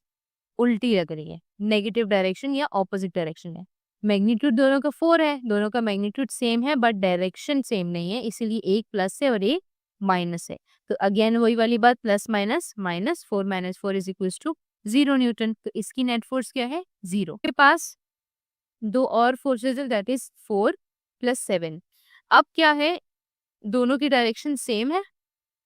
उल्टी लग रही है, नेगेटिव डायरेक्शन या ऑपोजिट डायरेक्शन है। मैग्नीट्यूड दोनों का 4 है, दोनों का मैग्नीट्यूड सेम है बट डायरेक्शन सेम नहीं है, इसीलिए एक प्लस है और एक माइनस है। तो अगेन वही वाली बात, plus minus, -4 - 4 is equals to 0 newton. तो इसकी नेट फोर्स क्या है, 0। के पास दो और फोर्सेज है, दैट इज 4 + 7। अब क्या है, दोनों की डायरेक्शन सेम है,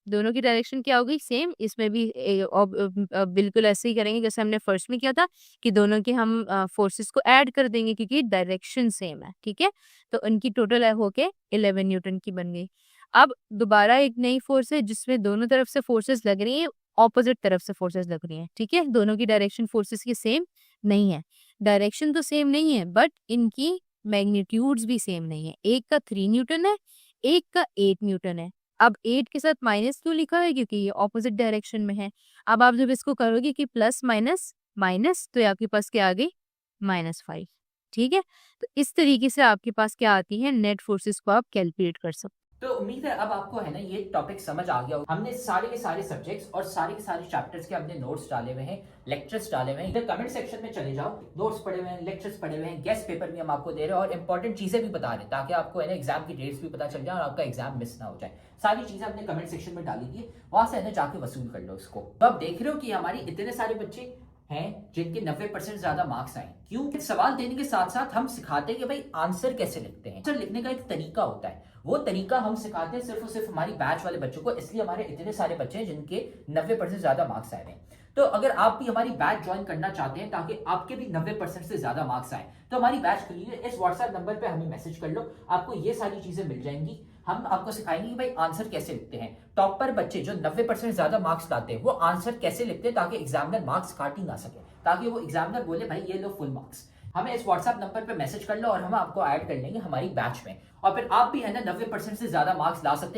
दोनों की डायरेक्शन क्या होगी, सेम। इसमें भी बिल्कुल ऐसे ही करेंगे जैसे हमने फर्स्ट में किया था कि दोनों के हम फोर्सेस को ऐड कर देंगे क्योंकि डायरेक्शन सेम है, ठीक है। तो उनकी टोटल होके 11 न्यूटन की बन गई। अब दोबारा एक नई फोर्स है जिसमें दोनों तरफ से फोर्सेस लग रही हैं, ऑपोजिट तरफ से फोर्सेस लग रही हैं, ठीक है। दोनों की डायरेक्शन फोर्सेस की सेम नहीं है, डायरेक्शन तो सेम नहीं है बट इनकी मैग्नीट्यूड्स भी सेम नहीं है। एक का 3 न्यूटन है, एक का 8 न्यूटन है। अब 8 के साथ माइनस क्यों लिखा है, क्योंकि ये ऑपोजिट डायरेक्शन में है। अब आप जब इसको करोगे कि प्लस माइनस माइनस, तो आपके पास क्या आ गई, -5, ठीक है। तो इस तरीके से आपके पास क्या आती है, नेट फोर्सेस को आप कैलकुलेट कर सकते। तो उम्मीद है अब आपको है ना ये टॉपिक समझ आ गया। हमने सारे के सारे सब्जेक्ट्स और सारे के सारे चैप्टर्स के हमने नोट्स डाले हुए हैं, लेक्चर्स डाले हुए हैं। इधर कमेंट सेक्शन में चले जाओ, नोट्स पढ़े हुए हैं, लेक्चर्स पढ़े हुए हैं, गेस्ट पेपर भी हम आपको दे रहे हैं और इंपॉर्टेंट चीजें भी बता रहे हैं ताकि आपको है ना एग्जाम की डेट्स भी पता चल जाए और आपका एग्जाम मिस ना हो जाए। सारी चीजें हमने कमेंट सेक्शन में डाली थी, वहां से है ना जाके वसूल कर लो इसको। तो आप देख रहे हो कि हमारी इतने सारे बच्चे हैं जिनके 90% ज्यादा मार्क्स आए। क्यों? सवाल देने के साथ साथ हम सिखाते हैं कि भाई आंसर कैसे लिखते हैं। आंसर लिखने का एक तरीका होता है, वो तरीका हम सिखाते हैं सिर्फ और सिर्फ हमारी बैच वाले बच्चों को, इसलिए हमारे इतने सारे बच्चे हैं जिनके 90% ज्यादा मार्क्स आए हैं। तो अगर आप भी हमारी बैच ज्वाइन करना चाहते हैं ताकि आपके भी 90% से ज्यादा मार्क्स आए, तो हमारी बैच के लिए इस व्हाट्सएप नंबर पे हमें मैसेज कर लो, आपको ये सारी चीजें मिल जाएंगी। हम आपको सिखाएंगे कि भाई आंसर कैसे लिखते हैं। टॉपर बच्चे जो 90% ज्यादा मार्क्स लाते हैं वो आंसर कैसे लिखते हैं ताकि एग्जामिनर मार्क्स काट ही ना सके, ताकि वो एग्जामिनर बोले भाई ये लो फुल मार्क्स। हमें इस व्हाट्सएप नंबर पे मैसेज कर लो और हम आपको ऐड कर लेंगे हमारी बैच में, और फिर आप भी है ना 90% से ज्यादा मार्क्स ला सकते हैं।